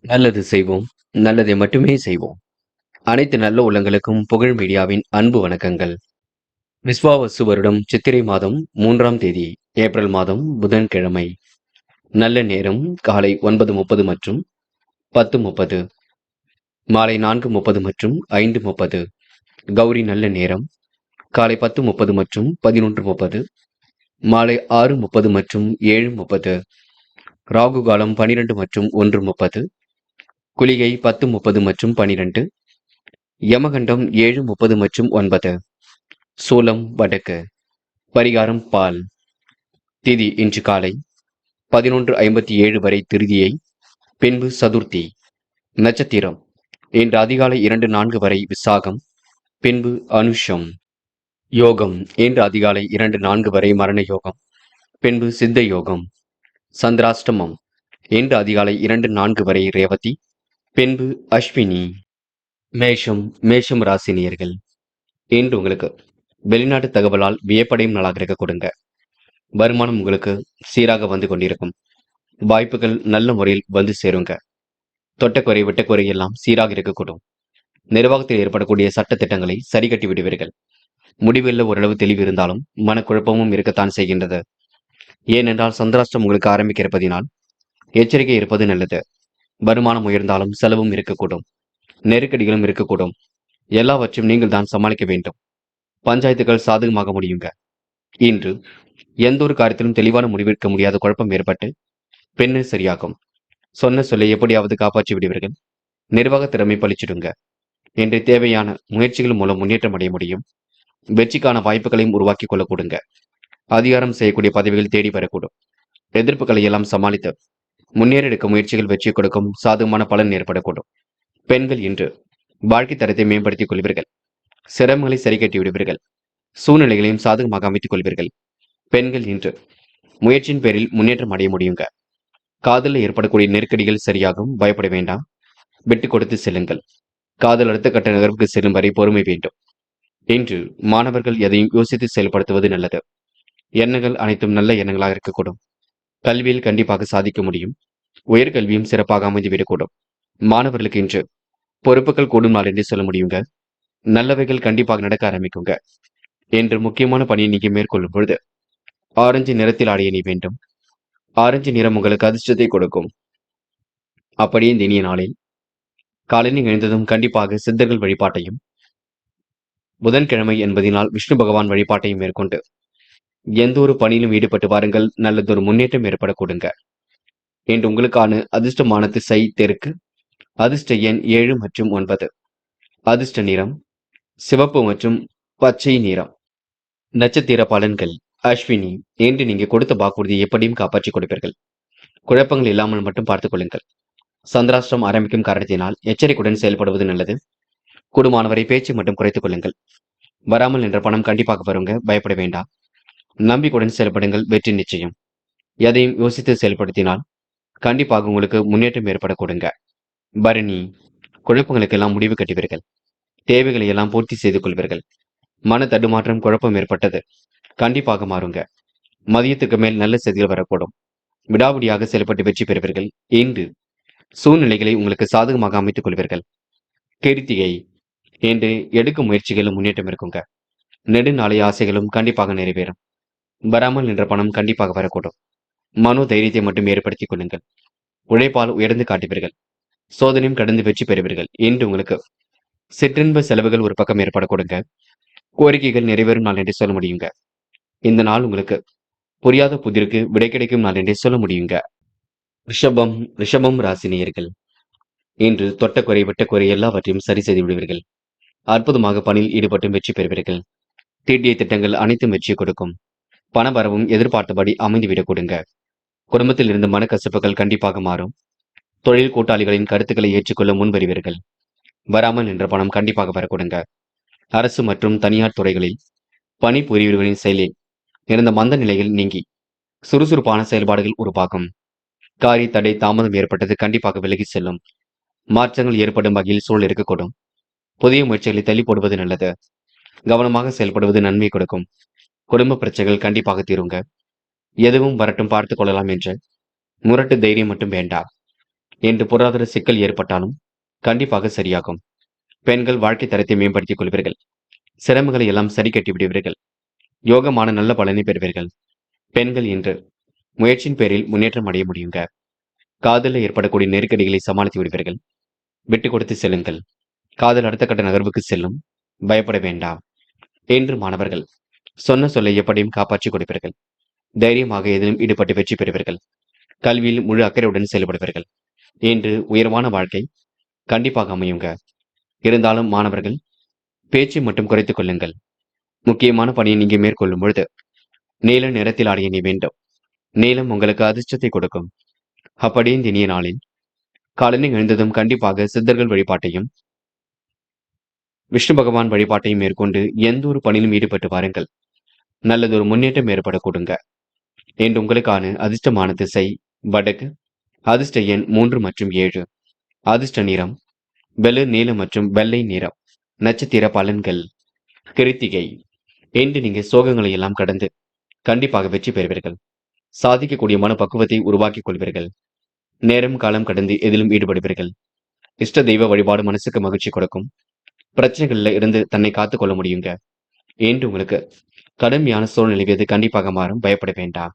நல்லது செய்வோம். நல்லதை மட்டுமே செய்வோம். அனைத்து நல்ல உள்ளங்களுக்கும் புகழ் மீடியாவின் அன்பு வணக்கங்கள். விஸ்வாவசு வருடம் சித்திரை மாதம் 3ஆம் தேதி ஏப்ரல் மாதம் புதன்கிழமை. நல்ல நேரம் காலை 9:30 மற்றும் 10:30, மாலை 4:30 மற்றும் 5:30. கௌரி நல்ல நேரம் காலை 10:30 மற்றும் 11:30, மாலை 6:30 மற்றும் 7:30. ராகு காலம் 12 மற்றும் 1:30, குளிகை 10:30 மற்றும் 12, யமகண்டம் 7:30 மற்றும் 9. சூலம் வடக்கு. பரிகாரம் பால். திதி இன்று காலை 11:57 வரை திருதியை, பின்பு சதுர்த்தி. நட்சத்திரம் இன்று அதிகாலை 2:04 வரை விசாகம், பின்பு அனுஷம். யோகம் இன்று அதிகாலை 2:04 வரை மரண யோகம், பின்பு சித்த யோகம். சந்திராஷ்டமம் இன்று அதிகாலை 2:04 வரை ரேவதி, பின்பு அஸ்வினி. மேஷம் ராசினியர்கள். இன்று உங்களுக்கு வெளிநாட்டு தகவலால் வியப்படையும் நாளாக இருக்க கொடுங்க. வருமானம் உங்களுக்கு சீராக வந்து கொண்டிருக்கும். வாய்ப்புகள் நல்ல முறையில் வந்து சேருங்க. தொட்டக்குறை விட்டக்குறை எல்லாம் சீராக இருக்கக்கூடும். நிர்வாகத்தில் ஏற்படக்கூடிய சட்ட திட்டங்களை சரி கட்டி விடுவீர்கள். முடிவில் ஓரளவு தெளிவு இருந்தாலும் மனக்குழப்பமும் இருக்கத்தான் செய்கின்றது. ஏனென்றால் சந்திராஷ்டம் உங்களுக்கு ஆரம்பிக்க இருப்பதினால் எச்சரிக்கை இருப்பது நல்லது. வருமானம் உயர்ந்தாலும் செலவும் இருக்கக்கூடும். நெருக்கடிகளும் இருக்கக்கூடும். எல்லாவற்றையும் நீங்கள் தான் சமாளிக்க வேண்டும். பஞ்சாயத்துகள் சாதகமாக முடியுங்க. இன்று எந்த ஒரு காரியத்திலும் தெளிவான முடிவெடுக்க முடியாத குழப்பம் ஏற்பட்டு பின்னர் சரியாகும். சொன்ன சொல்லை எப்படியாவது காப்பாற்றி விடுவீர்கள். நிர்வாக திறமை பளிச்சிடுங்க. இன்று தேவையான முயற்சிகள் மூலம் முன்னேற்றம் அடைய முடியும். வெற்றிக்கான வாய்ப்புகளையும் உருவாக்கி கொள்ள கொடுங்க. அதிகாரம் செய்யக்கூடிய பதவிகள் தேடி வரக்கூடும். எதிர்ப்புகளை எல்லாம் சமாளித்து முன்னேற எடுக்கும் முயற்சிகள் வெற்றி கொடுக்கும். சாதகமான பலன் ஏற்படக்கூடும். பெண்கள் இன்று வாழ்க்கை தரத்தை மேம்படுத்திக் கொள்வீர்கள். சிரமங்களை சரி கட்டி விடுவீர்கள். சூழ்நிலைகளையும் சாதகமாக அமைத்துக் கொள்வீர்கள். பெண்கள் இன்று முயற்சியின் பேரில் முன்னேற்றம் அடைய முடியுங்க. காதலில் ஏற்படக்கூடிய நெருக்கடிகள் சரியாகும். பயப்பட வேண்டாம். விட்டு கொடுத்து செல்லுங்கள். காதல் அடுத்த கட்ட நகர்வுக்கு செல்லும் வரை பொறுமை வேண்டும். இன்று மாணவர்கள் எதையும் யோசித்து செயல்படுத்துவது நல்லது. எண்ணங்கள் அனைத்தும் நல்ல எண்ணங்களாக இருக்கக்கூடும். கல்வியில் கண்டிப்பாக சாதிக்க முடியும். உயர்கல்வியும் சிறப்பாக அமைந்துவிடக்கூடும். மாணவர்களுக்கு இன்று பொறுப்புகள் கூடும் நாள் என்று சொல்ல முடியுங்க. நல்லவைகள் கண்டிப்பாக நடக்க ஆரம்பிக்குங்க. என்று முக்கியமான பணியை நீங்க மேற்கொள்ளும் பொழுது ஆரஞ்சு நிறத்தில் ஆடைய நீ வேண்டும். ஆரஞ்சு நிறம் உங்களுக்கு அதிர்ஷ்டத்தை கொடுக்கும். அப்படியே இந்த இனிய நாளில் காலையில் எழுந்ததும் கண்டிப்பாக சித்தர்கள் வழிபாட்டையும், புதன்கிழமை என்பதனால் விஷ்ணு பகவான் வழிபாட்டையும் மேற்கொண்டு எந்த ஒரு பணியிலும் ஈடுபட்டு வாருங்கள். நல்லதொரு முன்னேற்றம் ஏற்பட கொடுங்க. இன்று உங்களுக்கான அதிர்ஷ்டமான திசை தெற்கு. அதிர்ஷ்ட எண் 7 மற்றும் 9. அதிர்ஷ்ட நிறம் சிவப்பு மற்றும் பச்சை நிறம். நட்சத்திர பலன்கள். அஸ்வினி, இன்று நீங்க கொடுத்த வாக்குறுதியை எப்படியும் காப்பாற்றிக் கொடுப்பீர்கள். குழப்பங்கள் இல்லாமல் மட்டும் பார்த்துக் கொள்ளுங்கள். சந்திராஷ்டிரம் ஆரம்பிக்கும் காரணத்தினால் எச்சரிக்கையுடன் செயல்படுவது நல்லது. கூடுமானவரை பேச்சை மட்டும் குறைத்துக் கொள்ளுங்கள். வராமல் என்ற பணம் கண்டிப்பாக வருங்க. பயப்பட வேண்டாம். நம்பிக்கையுடன் செயல்படுங்கள். வெற்றி நிச்சயம். எதையும் யோசித்து செயல்படுத்தினால் கண்டிப்பாக உங்களுக்கு முன்னேற்றம் ஏற்பட கொடுங்க. பரணி, குழப்பங்களுக்கெல்லாம் முடிவு கட்டுவீர்கள். தேவைகளை எல்லாம் பூர்த்தி செய்து கொள்வீர்கள். மன தடுமாற்றம் குழப்பம் ஏற்பட்டது கண்டிப்பாக மாறுங்க. மதியத்துக்கு மேல் நல்ல செய்திகள் வரக்கூடும். விடாபிடியாக செயல்பட்டு வெற்றி பெறுவீர்கள். இன்று சூழ்நிலைகளை உங்களுக்கு சாதகமாக அமைத்துக் கொள்வீர்கள். கிருத்திகை, இன்று எடுக்கும் முயற்சிகளும் முன்னேற்றம் இருக்குங்க. நெடுநாளைய ஆசைகளும் கண்டிப்பாக நிறைவேறும். வராமல் நின்ற பணம் கண்டிப்பாக வரக்கூடும். மனோ தைரியத்தை மட்டும் ஏற்படுத்திக் கொள்ளுங்கள். உழைப்பால் உயர்ந்து காட்டுவீர்கள். சோதனையும் கடந்து வெற்றி பெறுவீர்கள். இன்று உங்களுக்கு சிற்றின்ப செலவுகள் ஒரு பக்கம் ஏற்பட கொடுங்க. கோரிக்கைகள் நிறைவேறும் நாள் என்று சொல்ல முடியுங்க. இந்த நாள் உங்களுக்கு புரியாத புதிருக்கு விடை கிடைக்கும் நாள் என்றே சொல்ல முடியுங்க. ரிஷபம் ராசினியர்கள். இன்று தொட்டக்குறை விட்டக்குறை எல்லாவற்றையும் சரி செய்து விடுவீர்கள். அற்புதமாக பணியில் ஈடுபட்டும் வெற்றி பெறுவீர்கள். தீட்டிய திட்டங்கள் அனைத்தும் வெற்றியை கொடுக்கும். பணவரவும் எதிர்பார்த்தபடி அமைந்துவிடக் கொடுங்க. குடும்பத்தில் இருந்த மனக்கசப்புகள் கண்டிப்பாக மாறும். தொழில் கூட்டாளிகளின் கருத்துக்களை ஏற்றுக்கொள்ள முன்வருவீர்கள். வராமல் நின்ற பணம் கண்டிப்பாக வரக்கூடுங்க. அரசு மற்றும் தனியார் துறைகளில் பணிபுரிவர்களின் செயலில் இருந்த மந்த நிலையில் நீங்கி சுறுசுறுப்பான செயல்பாடுகள் உருவாகும். காரிய தடை தாமதம் ஏற்பட்டது கண்டிப்பாக விலகி செல்லும். மாற்றங்கள் ஏற்படும் வகையில் சூழல் இருக்கக்கூடும். புதிய முயற்சிகளை தள்ளி போடுவது நல்லது. கவனமாக செயல்படுவது நன்மை கொடுக்கும். குடும்ப பிரச்சனைகள் கண்டிப்பாக தீருங்க. எதுவும் வரட்டும் பார்த்துக் கொள்ளலாம் என்ற முரட்டு தைரியம் மட்டும் வேண்டாம். என்று பொருளாதார சிக்கல் ஏற்பட்டாலும் கண்டிப்பாக சரியாகும். பெண்கள் வாழ்க்கை தரத்தை மேம்படுத்திக் கொள்வீர்கள். சிரமங்களை எல்லாம் சரி கட்டி விடுவீர்கள். யோகமான நல்ல பலனை பெறுவீர்கள். பெண்கள் இன்று முயற்சியின் பேரில் முன்னேற்றம் அடைய முடியுங்க. காதலில் ஏற்படக்கூடிய நெருக்கடிகளை சமாளித்து விடுவீர்கள். விட்டு கொடுத்து செல்லுங்கள். காதல் அடுத்த கட்ட நகர்வுக்கு செல்லும். பயப்பட வேண்டாம். என்று மாணவர்கள் சொன்ன சொல்லை எப்படியும் காப்பாற்றிக் கொடுப்பீர்கள். தைரியமாக எதிலும் ஈடுபட்டு வெற்றி பெறுவீர்கள். கல்வியில் முழு அக்கறையுடன் செயல்படுவீர்கள். இன்று உயர்வான வாழ்க்கை கண்டிப்பாக அமையுங்க. இருந்தாலும் மாணவர்கள் பேச்சை மட்டும் குறைத்துக் கொள்ளுங்கள். முக்கியமான பணியை நீங்க மேற்கொள்ளும் பொழுது நீல நிறத்தில் ஆடிய நீ வேண்டும். நீலம் உங்களுக்கு அதிர்ஷ்டத்தை கொடுக்கும். அப்படி இந்த இனிய நாளில் காலையில் எழுந்ததும் கண்டிப்பாக சித்தர்கள் வழிபாட்டையும் விஷ்ணு பகவான் வழிபாட்டையும் மேற்கொண்டு எந்த ஒரு பணியிலும் ஈடுபட்டு வாருங்கள். நல்லதொரு முன்னேற்றம் ஏற்பட கொடுங்க. என்று உங்களுக்கான அதிர்ஷ்டமான திசை வடக்கு. அதிர்ஷ்ட எண் 3 மற்றும் 7. அதிர்ஷ்ட நிறம் வெளிர் நீலம் மற்றும் வெள்ளை நிறம். நட்சத்திர பலன்கள் கிருத்திகை. இன்று நீங்க சோகங்களை எல்லாம் கடந்து கண்டிப்பாக வெற்றி பெறுவீர்கள். சாதிக்கக்கூடிய மனப்பக்குவத்தை உருவாக்கிக் கொள்வீர்கள். நேரம் காலம் கடந்து எதிலும் ஈடுபடுவீர்கள். இஷ்ட தெய்வ வழிபாடு மனசுக்கு மகிழ்ச்சி கொடுக்கும். பிரச்சனைகள்ல இருந்து தன்னை காத்துக் கொள்ள முடியுங்க. என்று உங்களுக்கு கடுமையான சூழ்நிலை எது கண்டிப்பாக மாறும். பயப்பட வேண்டாம்.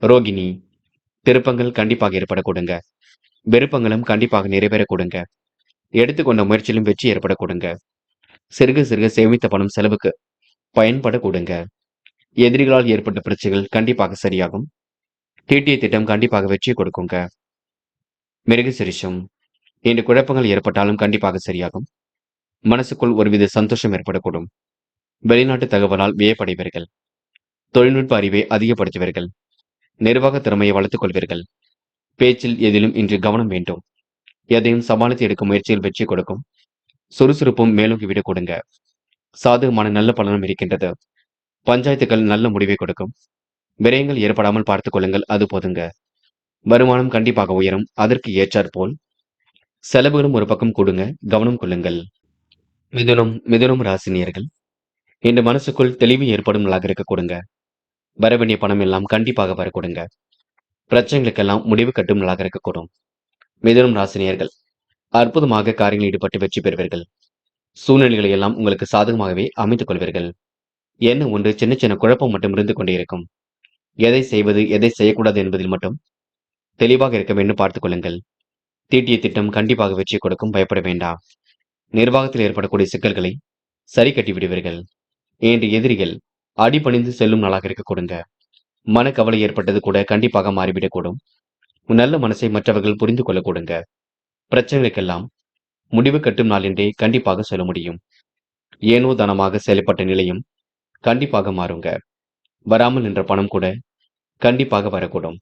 ரோகிணி. திருப்பங்கள் கண்டிப்பாக ஏற்பட கொடுங்க. விருப்பங்களும் கண்டிப்பாக நிறைவேற கொடுங்க. எடுத்துக்கொண்ட முயற்சியிலும் வெற்றி ஏற்பட கொடுங்க. சிறுக சிறுக சேமித்த பணம் செலவுக்கு பயன்பட கொடுங்க. எதிரிகளால் ஏற்பட்ட பிரச்சனைகள் கண்டிப்பாக சரியாகும். தீட்டிய திட்டம் கண்டிப்பாக வெற்றி கொடுக்குங்க. மிருகசிரிஷம். இன்று குழப்பங்கள் ஏற்பட்டாலும் கண்டிப்பாக சரியாகும். மனசுக்குள் ஒருவித சந்தோஷம் ஏற்படக்கூடும். வெளிநாட்டு தகவலால் வியப்படைவீர்கள். தொழில்நுட்ப அறிவை அதிகப்படுத்துவீர்கள். நிர்வாக திறமையை வளர்த்துக் கொள்வீர்கள். பேச்சில் எதிலும் இன்று கவனம் வேண்டும். எதையும் சமாளித்து எடுக்கும் முயற்சியில் வெற்றி கொடுக்கும். சுறுசுறுப்பும் மேலோங்கி விட கொடுங்க. சாதகமான நல்ல பலனும் இருக்கின்றது. பஞ்சாயத்துக்கள் நல்ல முடிவை கொடுக்கும். விரயங்கள் ஏற்படாமல் பார்த்துக் கொள்ளுங்கள். அது போதுங்க. வருமானம் கண்டிப்பாக உயரும். அதற்கு ஏற்றாற்போல் செலவுகளும் ஒரு பக்கம் கொடுங்க. கவனம் கொள்ளுங்கள். மிதுனம் ராசினியர்கள் இன்று மனசுக்குள் தெளிவு ஏற்படும் நாளாக இருக்க கொடுங்க. வரவேண்டிய பணம் எல்லாம் கண்டிப்பாக வர கொடுங்க. பிரச்சனைகளுக்கெல்லாம் முடிவு கட்டும் நாளாக இருக்கக்கூடும். மிதுனம் ராசினியர்கள் அற்புதமாக காரியங்களில் ஈடுபட்டு வெற்றி பெறுவீர்கள். சூழ்நிலைகளை எல்லாம் உங்களுக்கு சாதகமாகவே அமைத்துக் கொள்வீர்கள். என்ன ஒன்று சின்ன சின்ன குழப்பம் மட்டும் இருந்து கொண்டே இருக்கும். எதை செய்வது எதை செய்யக்கூடாது என்பதில் மட்டும் தெளிவாக இருக்க வேண்டும். பார்த்துக் கொள்ளுங்கள். தீட்டிய திட்டம் கண்டிப்பாக வெற்றி கொடுக்கும். பயப்பட வேண்டாம். நிர்வாகத்தில் ஏற்படக்கூடிய சிக்கல்களை சரி கட்டி விடுவீர்கள். இன்று எதிரிகள் அடிபணிந்து செல்லும் நாளாக இருக்க கொடுங்க. மனக்கவலை ஏற்பட்டது கூட கண்டிப்பாக மாறிவிடக்கூடும். நல்ல மனசை மற்றவர்கள் புரிந்து கொள்ள கொடுங்க. பிரச்சனைகளுக்கெல்லாம் முடிவு கட்டும் நாள் என்றே கண்டிப்பாக சொல்ல முடியும். ஏனோ தானமாக செயல்பட்ட நிலையும் கண்டிப்பாக மாறுங்க. வராமல் நின்ற பணம் கூட கண்டிப்பாக வரக்கூடும்.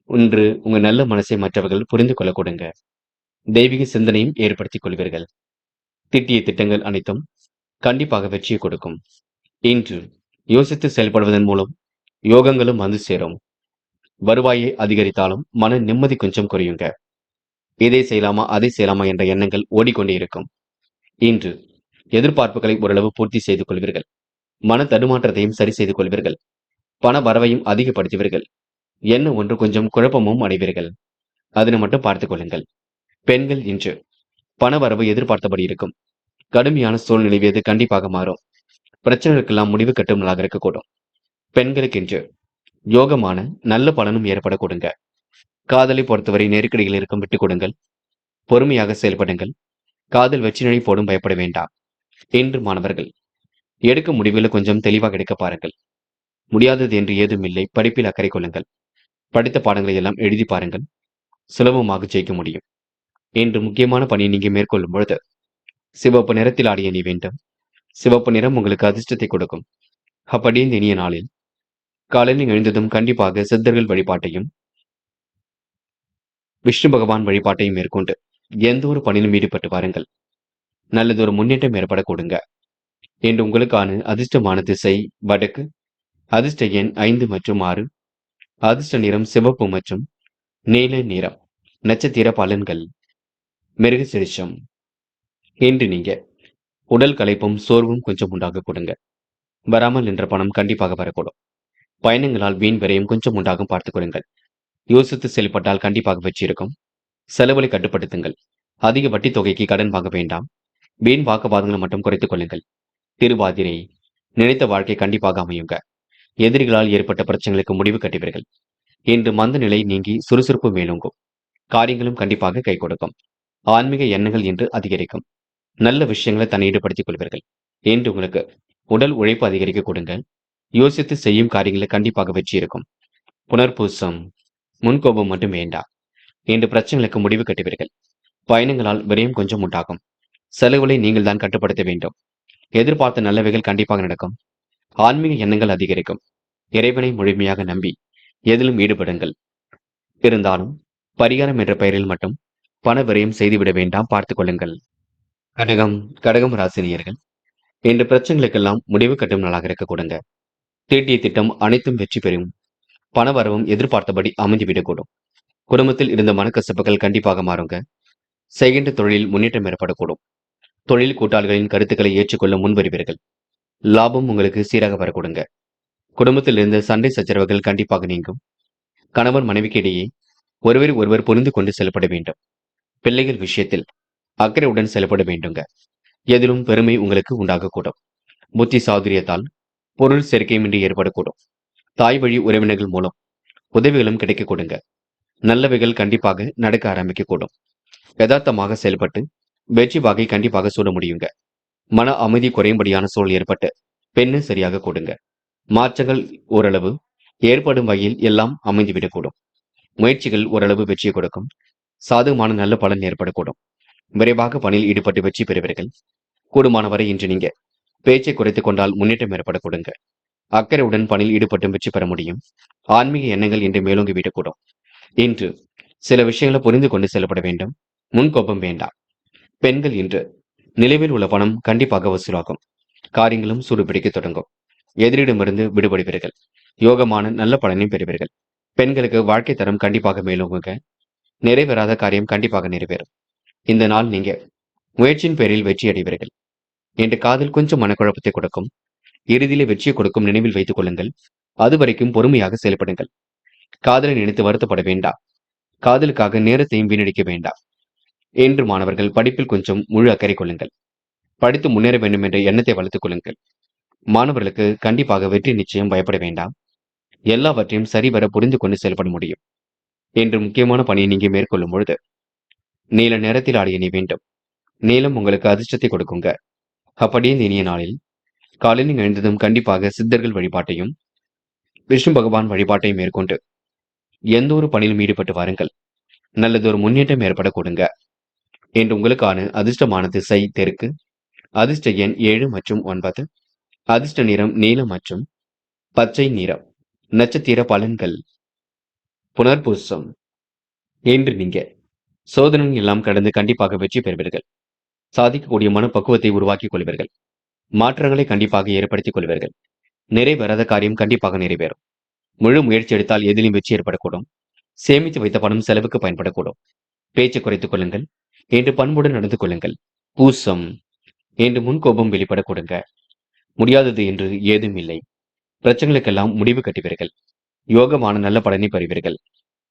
இன்று உங்க நல்ல மனசை மற்றவர்கள் புரிந்து கொள்ள கொடுங்க. தெய்வீக சிந்தனையும் ஏற்படுத்திக் கொள்வீர்கள். திட்டிய திட்டங்கள் அனைத்தும் கண்டிப்பாக வெற்றியை கொடுக்கும். இன்று யோசித்து செயல்படுவதன் மூலம் யோகங்களும் வந்து சேரும். வருவாயை அதிகரித்தாலும் மன நிம்மதி கொஞ்சம் குறையுங்க. இதை செய்யலாமா அதை செய்யலாமா என்ற எண்ணங்கள் ஓடிக்கொண்டே இருக்கும். இன்று எதிர்பார்ப்புகளை ஓரளவு பூர்த்தி செய்து கொள்வீர்கள். மன தடுமாற்றத்தையும் சரி செய்து கொள்வீர்கள். பண வரவையும் அதிகப்படுத்துவீர்கள். என்ன ஒன்று கொஞ்சம் குழப்பமும் அடைவீர்கள். அதனை மட்டும் பார்த்துக் கொள்ளுங்கள். பெண்கள் இன்று பண வரவு எதிர்பார்த்தபடி இருக்கும். கடுமையான சூழ்நிலை எது கண்டிப்பாக மாறும். பிரச்சனைகளுக்கெல்லாம் முடிவு கட்டும் நாளாக இருக்கக்கூடும். பெண்களுக்கு இன்று யோகமான நல்ல பலனும் ஏற்பட கொடுங்க. காதலை பொறுத்தவரை நெருக்கடிகள் இருக்கும். விட்டுக் கொடுங்கள். பொறுமையாக செயல்படுங்கள். காதல் வெற்றி நிலை போடும். பயப்பட வேண்டாம். இன்று மாணவர்கள் எடுக்கும் முடிவுகளை கொஞ்சம் தெளிவாக எடுக்க பாருங்கள். முடியாதது என்று ஏதும் இல்லை. படிப்பில் அக்கறை கொள்ளுங்கள். படித்த பாடங்களை எல்லாம் எழுதி பாருங்கள். சுலபமாக ஜெயிக்க முடியும். இன்று முக்கியமான பணியை நீங்க மேற்கொள்ளும் பொழுது சிவப்பு நிறத்தில் ஆடிய நீ வேண்டும். சிவப்பு நிறம் உங்களுக்கு அதிர்ஷ்டத்தை கொடுக்கும். அப்படி இந்த இனிய நாளில் காலையில் எழுந்ததும் கண்டிப்பாக சித்தர்கள் வழிபாட்டையும் விஷ்ணு பகவான் வழிபாட்டையும் மேற்கொண்டு எந்த ஒரு பணியிலும் ஈடுபட்டு வாருங்கள். நல்லதொரு முன்னேற்றம் ஏற்பட கொடுங்க. என்று உங்களுக்கான அதிர்ஷ்டமான திசை வடக்கு. அதிர்ஷ்ட எண் 5 மற்றும் 6. அதிர்ஷ்ட நிறம் சிவப்பு மற்றும் நீல நிறம். நட்சத்திர பலன்கள் மிருகசிரிஷம். இன்று நீங்க உடல் களைப்பும் சோர்வும் கொஞ்சம் உண்டாக கொடுங்க. வராமல் நின்ற பணம் கண்டிப்பாக வரக்கூடும். பயணங்களால் வீண் விரையும் கொஞ்சம் உண்டாகும் பார்த்துக் கொள்ளுங்கள். யோசித்து செயல்பட்டால் கண்டிப்பாக வெற்றி இருக்கும். செலவுகளை கட்டுப்படுத்துங்கள். அதிக வட்டி தொகைக்கு கடன் வாங்க வேண்டாம். வீண் வாக்குவாதங்களை மட்டும் குறைத்துக் கொள்ளுங்கள். திருவாதிரை, நினைத்த வாழ்க்கை கண்டிப்பாக அமையுங்க. எதிரிகளால் ஏற்பட்ட பிரச்சனைகளுக்கு முடிவு கட்டுவீர்கள். இன்று மந்த நிலை நீங்கி சுறுசுறுப்பு மேலோங்கும். காரியங்களும் கண்டிப்பாக கை கொடுக்கும். ஆன்மீக எண்ணங்கள் இன்று அதிகரிக்கும். நல்ல விஷயங்களை தன்னை ஈடுபடுத்திக் கொள்வீர்கள். இன்று உங்களுக்கு உடல் உழைப்பு அதிகரிக்க கொடுங்க. யோசித்து செய்யும் காரியங்களில் கண்டிப்பாக வெற்றி இருக்கும். புனர்பூசம், முன்கோபம் மட்டும் வேண்டாம். இன்று பிரச்சனைகளுக்கு முடிவு கட்டுவீர்கள். பயணங்களால் விரயம் கொஞ்சம் உண்டாகும். செலவுகளை நீங்கள் தான் கட்டுப்படுத்த வேண்டும். எதிர்பார்த்த நல்லவைகள் கண்டிப்பாக நடக்கும். ஆன்மீக எண்ணங்கள் அதிகரிக்கும். இறைவனை முழுமையாக நம்பி எதிலும் ஈடுபடுங்கள். இருந்தாலும் பரிகாரம் என்ற பெயரில் மட்டும் பண விரயம் செய்துவிட வேண்டாம், பார்த்துக் கொள்ளுங்கள். கடகம், கடகம் ராசினியர்கள், இன்று பிரச்சனைகளுக்கெல்லாம் முடிவு கட்டும் நாளாக இருக்க கொடுங்க. தீட்டிய திட்டம் அனைத்தும் வெற்றி பெறும். பண வரவும் எதிர்பார்த்தபடி அமைந்துவிடக்கூடும். குடும்பத்தில் இருந்த மனக்கசப்புகள் கண்டிப்பாக மாறுங்க. செய்கின்ற தொழிலில் முன்னேற்றம் ஏற்படக்கூடும். தொழில் கூட்டாளிகளின் கருத்துக்களை ஏற்றுக்கொள்ள முன்வருவீர்கள். லாபம் உங்களுக்கு சீராக வரக்கூடுங்க. குடும்பத்தில் இருந்த சண்டை சச்சரவுகள் கண்டிப்பாக நீங்கும். கணவன் மனைவிக்கு இடையே ஒருவர் ஒருவர் புரிந்து கொண்டு செயல்பட வேண்டும். பிள்ளைகள் விஷயத்தில் அக்கறையுடன் செயல்பட வேண்டுங்க. எதிலும் பெருமை உங்களுக்கு உண்டாகக்கூடும். புத்தி சாதுரியத்தால் பொருள் சேர்க்கையுமின்றி ஏற்படக்கூடும். தாய் வழி உறவினர்கள் மூலம் உதவிகளும் கிடைக்க கொடுங்க. நல்லவைகள் கண்டிப்பாக நடக்க ஆரம்பிக்கக்கூடும். யதார்த்தமாக செயல்பட்டு வெற்றி வாகை கண்டிப்பாக சூட முடியுங்க. மன அமைதி குறையும்படியான சூழல் ஏற்பட்டு பெண்ணு சரியாக கொடுங்க. மாற்றங்கள் ஓரளவு ஏற்படும் வகையில் எல்லாம் அமைந்துவிடக்கூடும். முயற்சிகள் ஓரளவு வெற்றியை கொடுக்கும். சாதகமான நல்ல பலன் ஏற்படக்கூடும். விரைவாக பணியில் ஈடுபட்டு வெற்றி பெறுவீர்கள். கூடுமானவரை இன்று நீங்க பேச்சை குறைத்துக் கொண்டால் முன்னேற்றம் ஏற்பட கொடுங்க. அக்கறையுடன் பணியில் ஈடுபட்டும் வெற்றி பெற முடியும். ஆன்மீக எண்ணங்கள் இன்று மேலோங்கி விடக்கூடும். இன்று சில விஷயங்களை புரிந்து கொண்டு செயல்பட வேண்டும். முன்கோபம் வேண்டாம். பெண்கள் இன்று நிலுவையில் உள்ள பணம் கண்டிப்பாக வசூலாகும். காரியங்களும் சூடுபிடிக்க தொடங்கும். எதிரிடமிருந்து விடுபடுவீர்கள். யோகமான நல்ல பலனை பெறுவீர்கள். பெண்களுக்கு வாழ்க்கை தரம் கண்டிப்பாக மேலோங்குங்க. நிறைவேறாத காரியம் கண்டிப்பாக நிறைவேறும். இந்த நாள் நீங்க முயற்சியின் பேரில் வெற்றி அடைவீர்கள். இன்று காதல் கொஞ்சம் மனக்குழப்பத்தை கொடுக்கும். இறுதியிலே வெற்றியை கொடுக்கும், நினைவில் வைத்துக் கொள்ளுங்கள். அதுவரைக்கும் பொறுமையாக செயல்படுங்கள். காதலை நினைத்து வருத்தப்பட வேண்டாம். காதலுக்காக நேரத்தையும் வீணடிக்க வேண்டாம். இன்று மாணவர்கள் படிப்பில் கொஞ்சம் முழு அக்கறை கொள்ளுங்கள். படித்து முன்னேற வேண்டும் என்ற எண்ணத்தை வளர்த்துக் கொள்ளுங்கள். மாணவர்களுக்கு கண்டிப்பாக வெற்றி நிச்சயம், பயப்பட வேண்டாம். எல்லாவற்றையும் சரிவர புரிந்து கொண்டு செயல்பட முடியும். இன்று முக்கியமான பணியை நீங்க மேற்கொள்ளும் பொழுது நீல நிறத்தில் ஆடிய நீ வேண்டும். நீலம் உங்களுக்கு அதிர்ஷ்டத்தை கொடுக்குங்க. அப்படியே இந்த இனிய நாளில் காலையில் எழுந்ததும் கண்டிப்பாக சித்தர்கள் வழிபாட்டையும் விஷ்ணு பகவான் வழிபாட்டையும் மேற்கொண்டு எந்த ஒரு பணியிலும் ஈடுபட்டு வாருங்கள். நல்லதொரு முன்னேற்றம் ஏற்பட கொடுங்க. இன்று உங்களுக்கான அதிர்ஷ்டமான திசை தெற்கு. அதிர்ஷ்ட எண் 7 மற்றும் 9. அதிர்ஷ்ட நிறம் நீலம் மற்றும் பச்சை நிறம். நட்சத்திர பலன்கள். புனர்பூசம், இன்று நீங்க சோதனைகள் எல்லாம் கடந்து கண்டிப்பாக வெற்றி பெறுவீர்கள். சாதிக்கக்கூடிய மனப்பக்குவத்தை உருவாக்கிக் கொள்வீர்கள். மாற்றங்களை கண்டிப்பாக ஏற்படுத்திக் கொள்வீர்கள். நிறைவேறாத காரியம் கண்டிப்பாக நிறைவேறும். முழு முயற்சி எடுத்தால் எதிலும் வெற்றி ஏற்படக்கூடும். சேமித்து வைத்த பணம் செலவுக்கு பயன்படக்கூடும். பேச்சை குறைத்துக் கொள்ளுங்கள். இன்று பண்புடன் நடந்து கொள்ளுங்கள். பூசம், இன்று முன்கோபம் வெளிப்பட கொடுங்க. முடியாதது என்று ஏதும் இல்லை. பிரச்சனைகளுக்கெல்லாம் முடிவு கட்டுவீர்கள். யோகமான நல்ல பலனை பெறுவீர்கள்.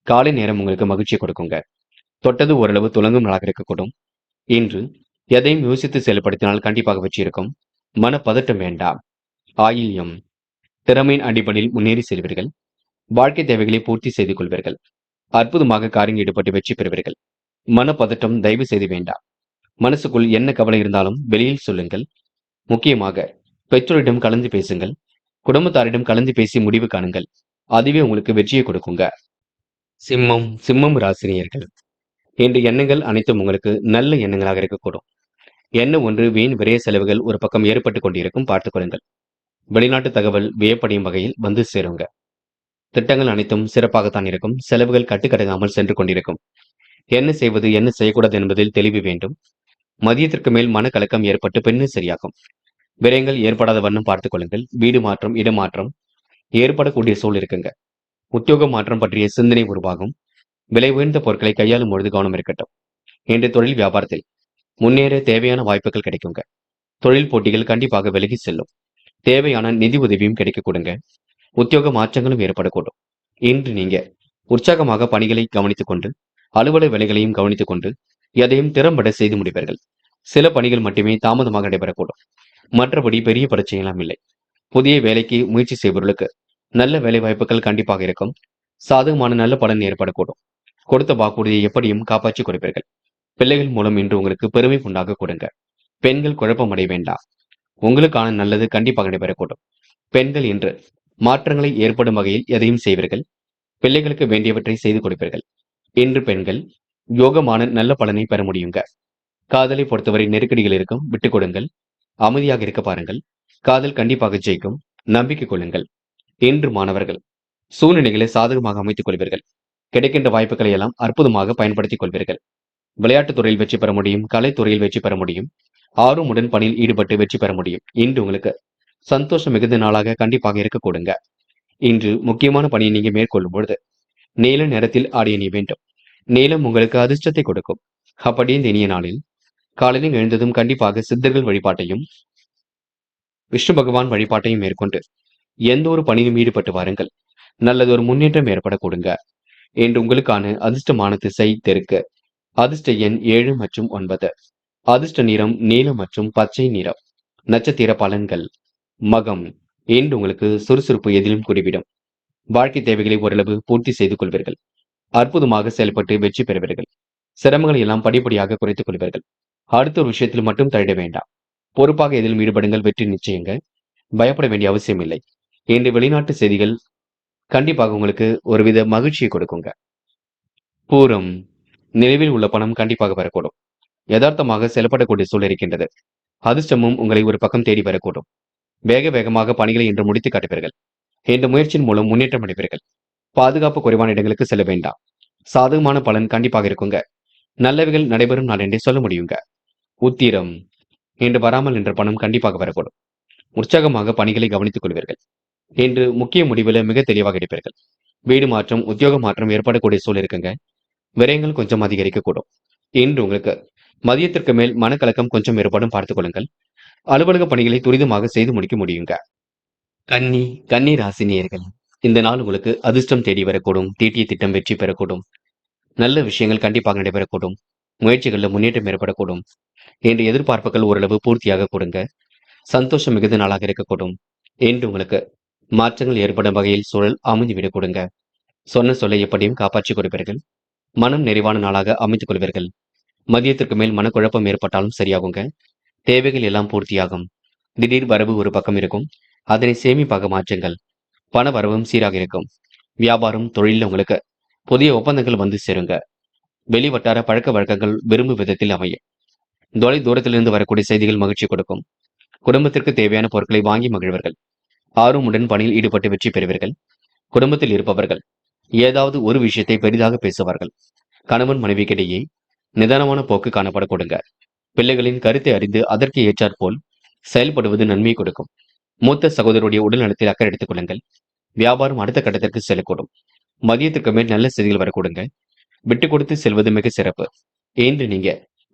காலை நேரம் உங்களுக்கு மகிழ்ச்சியை கொடுக்குங்க. தொட்டது ஓரளவு துலங்கும் நாளாக இருக்கக்கூடும். இன்று எதையும் யோசித்து செயல்படுத்தினால் கண்டிப்பாக வெற்றி இருக்கும். மனப்பதட்டம் வேண்டாம். ஆயில்யம், திறமையின் அடிப்படையில் முன்னேறி செல்வீர்கள். வாழ்க்கை தேவைகளை பூர்த்தி செய்து கொள்வீர்கள். அற்புதமாக காரியம் ஈடுபட்டு வெற்றி பெறுவீர்கள். மனப்பதட்டம் தயவு செய்து வேண்டாம். மனசுக்குள் என்ன கவலை இருந்தாலும் வெளியில் சொல்லுங்கள். முக்கியமாக பெற்றோரிடம் கலந்து பேசுங்கள். குடும்பத்தாரிடம் கலந்து பேசி முடிவு காணுங்கள். அதுவே உங்களுக்கு வெற்றியை கொடுக்குங்க. சிம்மம், சிம்மம் ராசினியர்கள், இன்று எண்ணங்கள் அனைத்தும் உங்களுக்கு நல்ல எண்ணங்களாக இருக்கக்கூடும். எண்ணம் ஒன்று வீண் விரைய செலவுகள் ஒரு பக்கம் ஏற்பட்டு கொண்டிருக்கும், பார்த்துக் கொள்ளுங்கள். வெளிநாட்டு தகவல் வியப்படையும் வகையில் வந்து சேருங்க. திட்டங்கள் அனைத்தும் சிறப்பாகத்தான் இருக்கும். செலவுகள் கட்டுக்கடங்காமல் சென்று கொண்டிருக்கும். என்ன செய்வது என்ன செய்யக்கூடாது என்பதில் தெளிவு வேண்டும். மதியத்திற்கு மேல் மனக்கலக்கம் ஏற்பட்டு பின்னர் சரியாகும். விரயங்கள் ஏற்படாத வண்ணம் பார்த்துக் கொள்ளுங்கள். வீடு மாற்றம், இடமாற்றம் ஏற்படக்கூடிய சூழல் இருக்குங்க. உத்தியோக மாற்றம் பற்றிய சிந்தனை உருவாகும். விலை உயர்ந்த பொருட்களை கையாளும் பொழுது கவனம் இருக்கட்டும். இன்று தொழில் வியாபாரத்தில் முன்னேற தேவையான வாய்ப்புகள் கிடைக்குங்க. தொழில் போட்டிகள் கண்டிப்பாக விலகி செல்லும். தேவையான நிதி உதவியும் கிடைக்க கொடுங்க. உத்தியோக மாற்றங்களும் ஏற்படக்கூடும். இன்று நீங்க உற்சாகமாக பணிகளை கவனித்துக் கொண்டு அலுவலக வேலைகளையும் கவனித்துக் கொண்டு எதையும் திறம்பட செய்து முடிப்பீர்கள். சில பணிகள் மட்டுமே தாமதமாக நடைபெறக்கூடும். மற்றபடி பெரிய பிரச்சனையெல்லாம் இல்லை. புதிய வேலைக்கு முயற்சி செய்பவர்களுக்கு நல்ல வேலை வாய்ப்புகள் கண்டிப்பாக இருக்கும். சாதகமான நல்ல பலன் ஏற்படக்கூடும். கொடுத்த வாக்குறுதியை எப்படியும் காப்பாற்றி கொடுப்பீர்கள். பிள்ளைகள் மூலம் இன்று உங்களுக்கு பெருமை உண்டாக கொடுங்க. பெண்கள் குழப்பம் அடைய வேண்டாம். உங்களுக்கான நல்லது கண்டிப்பாக நடைபெறக்கூடும். பெண்கள் இன்று மாற்றங்களை ஏற்படும் வகையில் எதையும் செய்வீர்கள். பிள்ளைகளுக்கு வேண்டியவற்றை செய்து கொடுப்பீர்கள். இன்று பெண்கள் யோகமான நல்ல பலனை பெற முடியுங்க. காதலை பொறுத்தவரை நெருக்கடிகள் இருக்கும், விட்டுக் கொடுங்கள். அமைதியாக இருக்க பாருங்கள். காதல் கண்டிப்பாக ஜெயிக்கும். நம்பிக்கை கொள்ளுங்கள். இன்று மாணவர்கள் சூழ்நிலைகளை சாதகமாக அமைத்துக் கொள்வீர்கள். கிடைக்கின்ற வாய்ப்புகளை எல்லாம் அற்புதமாக பயன்படுத்திக் கொள்வீர்கள். விளையாட்டுத் துறையில் வெற்றி பெற முடியும். கலைத்துறையில் வெற்றி பெற முடியும். ஆர்வமுடன் பணியில் ஈடுபட்டு வெற்றி பெற முடியும். இன்று உங்களுக்கு சந்தோஷம் மிகுந்த நாளாக கண்டிப்பாக இருக்க கொடுங்க. இன்று முக்கியமான பணியை நீங்க மேற்கொள்ளும் பொழுது நீல நிறத்தில் ஆடை அணிய வேண்டும். நீலம் உங்களுக்கு அதிர்ஷ்டத்தை கொடுக்கும். அப்படியே இந்த இனிய நாளில் காலையில் எழுந்ததும் கண்டிப்பாக சித்தர்கள் வழிபாட்டையும் விஷ்ணு பகவான் வழிபாட்டையும் மேற்கொண்டு எந்த ஒரு பணியிலும் ஈடுபட்டு வாருங்கள். நல்லதொரு முன்னேற்றம் ஏற்பட கொடுங்க. என்று உங்களுக்கான அதிர்ஷ்டமான திசை தெற்கு. அதிர்ஷ்ட எண் 7 மற்றும் 9. அதிர்ஷ்ட நிறம் நீலம் மற்றும் பச்சை நிறம். நட்சத்திர பலன்கள். மகம். இன்று உங்களுக்கு சுறுசுறுப்பு எதிலும் கூடிவிடும். வாழ்க்கை தேவைகளை ஓரளவு பூர்த்தி செய்து கொள்வீர்கள். அற்புதமாக செயல்பட்டு வெற்றி பெறுவீர்கள். சிரமங்களை எல்லாம் படிப்படியாக குறைத்துக் கொள்வீர்கள். அடுத்த ஒரு விஷயத்தில் மட்டும் தள்ளிட வேண்டாம். பொறுப்பாக எதிலும் ஈடுபடுங்கள். வெற்றி நிச்சயங்க. பயப்பட வேண்டிய அவசியம் இல்லை. இன்று வெளிநாட்டு செய்திகள் கண்டிப்பாக உங்களுக்கு ஒருவித மகிழ்ச்சியை கொடுக்குங்க. பூரம். நினைவில் உள்ள பணம் கண்டிப்பாக வரக்கூடும். யதார்த்தமாக செயல்படக்கூடிய சூழல் இருக்கின்றது. அதிர்ஷ்டமும் உங்களை ஒரு பக்கம் தேடி வரக்கூடும். வேக வேகமாக பணிகளை இன்று முடித்து காட்டுவீர்கள். இந்த முயற்சியின் மூலம் முன்னேற்றம் அடைவீர்கள். பாதுகாப்பு குறைவான இடங்களுக்கு செல்ல வேண்டாம். சாதகமான பலன் கண்டிப்பாக இருக்குங்க. நல்லவைகள் நடைபெறும் நாள் என்றே சொல்ல முடியுங்க. உத்திரம். இன்று வராமல் என்ற பணம் கண்டிப்பாக வரக்கூடும். உற்சாகமாக பணிகளை கவனித்துக் கொள்வீர்கள். இன்று முக்கிய முடிவுல மிக தெளிவாக எடுப்பீர்கள். வீடு மாற்றம், உத்தியோக மாற்றம் ஏற்படக்கூடிய சூழல் இருக்குங்க. விரயங்கள் கொஞ்சம் அதிகரிக்கக்கூடும். இன்று உங்களுக்கு மதியத்திற்கு மேல் மனக்கலக்கம் கொஞ்சம் ஏற்படும், பார்த்துக் கொள்ளுங்கள். அலுவலக பணிகளை துரிதமாக செய்து முடிக்க முடியுங்க. கன்னி. கன்னி ராசி நேயர்கள், இந்த நாள் உங்களுக்கு அதிர்ஷ்டம் தேடி வரக்கூடும். தீட்டிய திட்டம் வெற்றி பெறக்கூடும். நல்ல விஷயங்கள் கண்டிப்பாக நடைபெறக்கூடும். முயற்சிகளில் முன்னேற்றம் ஏற்படக்கூடும். என்று எதிர்பார்ப்புகள் ஓரளவு பூர்த்தியாக கொடுங்க. சந்தோஷம் மிகுந்த நாளாக இருக்கக்கூடும். என்று உங்களுக்கு மாற்றங்கள் ஏற்படும் வகையில் சூழல் அமைந்துவிடக் கொடுங்க. சொன்ன சொல்லை எப்படியும் காப்பாற்றிக் கொடுப்பீர்கள். மனம் நிறைவான நாளாக அமைத்துக் கொள்வீர்கள். மதியத்திற்கு மேல் மனக்குழப்பம் ஏற்பட்டாலும் சரியாகுங்க. தேவைகள் எல்லாம் பூர்த்தியாகும். திடீர் வரவு ஒரு பக்கம் இருக்கும். அதனை சேமிப்பாக மாற்றுங்கள். பண வரவும் சீராக இருக்கும். வியாபாரம், தொழிலில் உங்களுக்கு புதிய ஒப்பந்தங்கள் வந்து சேருங்க. வெளிவட்டார பழக்க வழக்கங்கள் விரும்பும் விதத்தில் அமையும். தொலை தூரத்திலிருந்து வரக்கூடிய செய்திகள் மகிழ்ச்சி கொடுக்கும். குடும்பத்திற்கு தேவையான பொருட்களை வாங்கி மகிழ்வர்கள். ஆர்வமுடன் பணியில் ஈடுபட்டு வெற்றி பெறுவீர்கள். குடும்பத்தில் இருப்பவர்கள் ஏதாவது ஒரு விஷயத்தை பெரிதாக பேசுவார்கள். கணவன் மனைவிக்கிடையே நிதானமான போக்கு காணப்பட கொடுங்க. பிள்ளைகளின் கருத்தை அறிந்து அதற்கு ஏற்றாற்போல் செயல்படுவது நன்மை கொடுக்கும். மூத்த சகோதரருடைய உடல் நலத்தில் அக்கறை எடுத்துக் கொள்ளுங்கள். வியாபாரம் அடுத்த கட்டத்திற்கு செல்லக்கூடும். மதியத்திற்கு மேல் நல்ல செய்திகள் வரக்கூடுங்க. விட்டு கொடுத்து செல்வது மிக சிறப்பு. இன்று நீங்க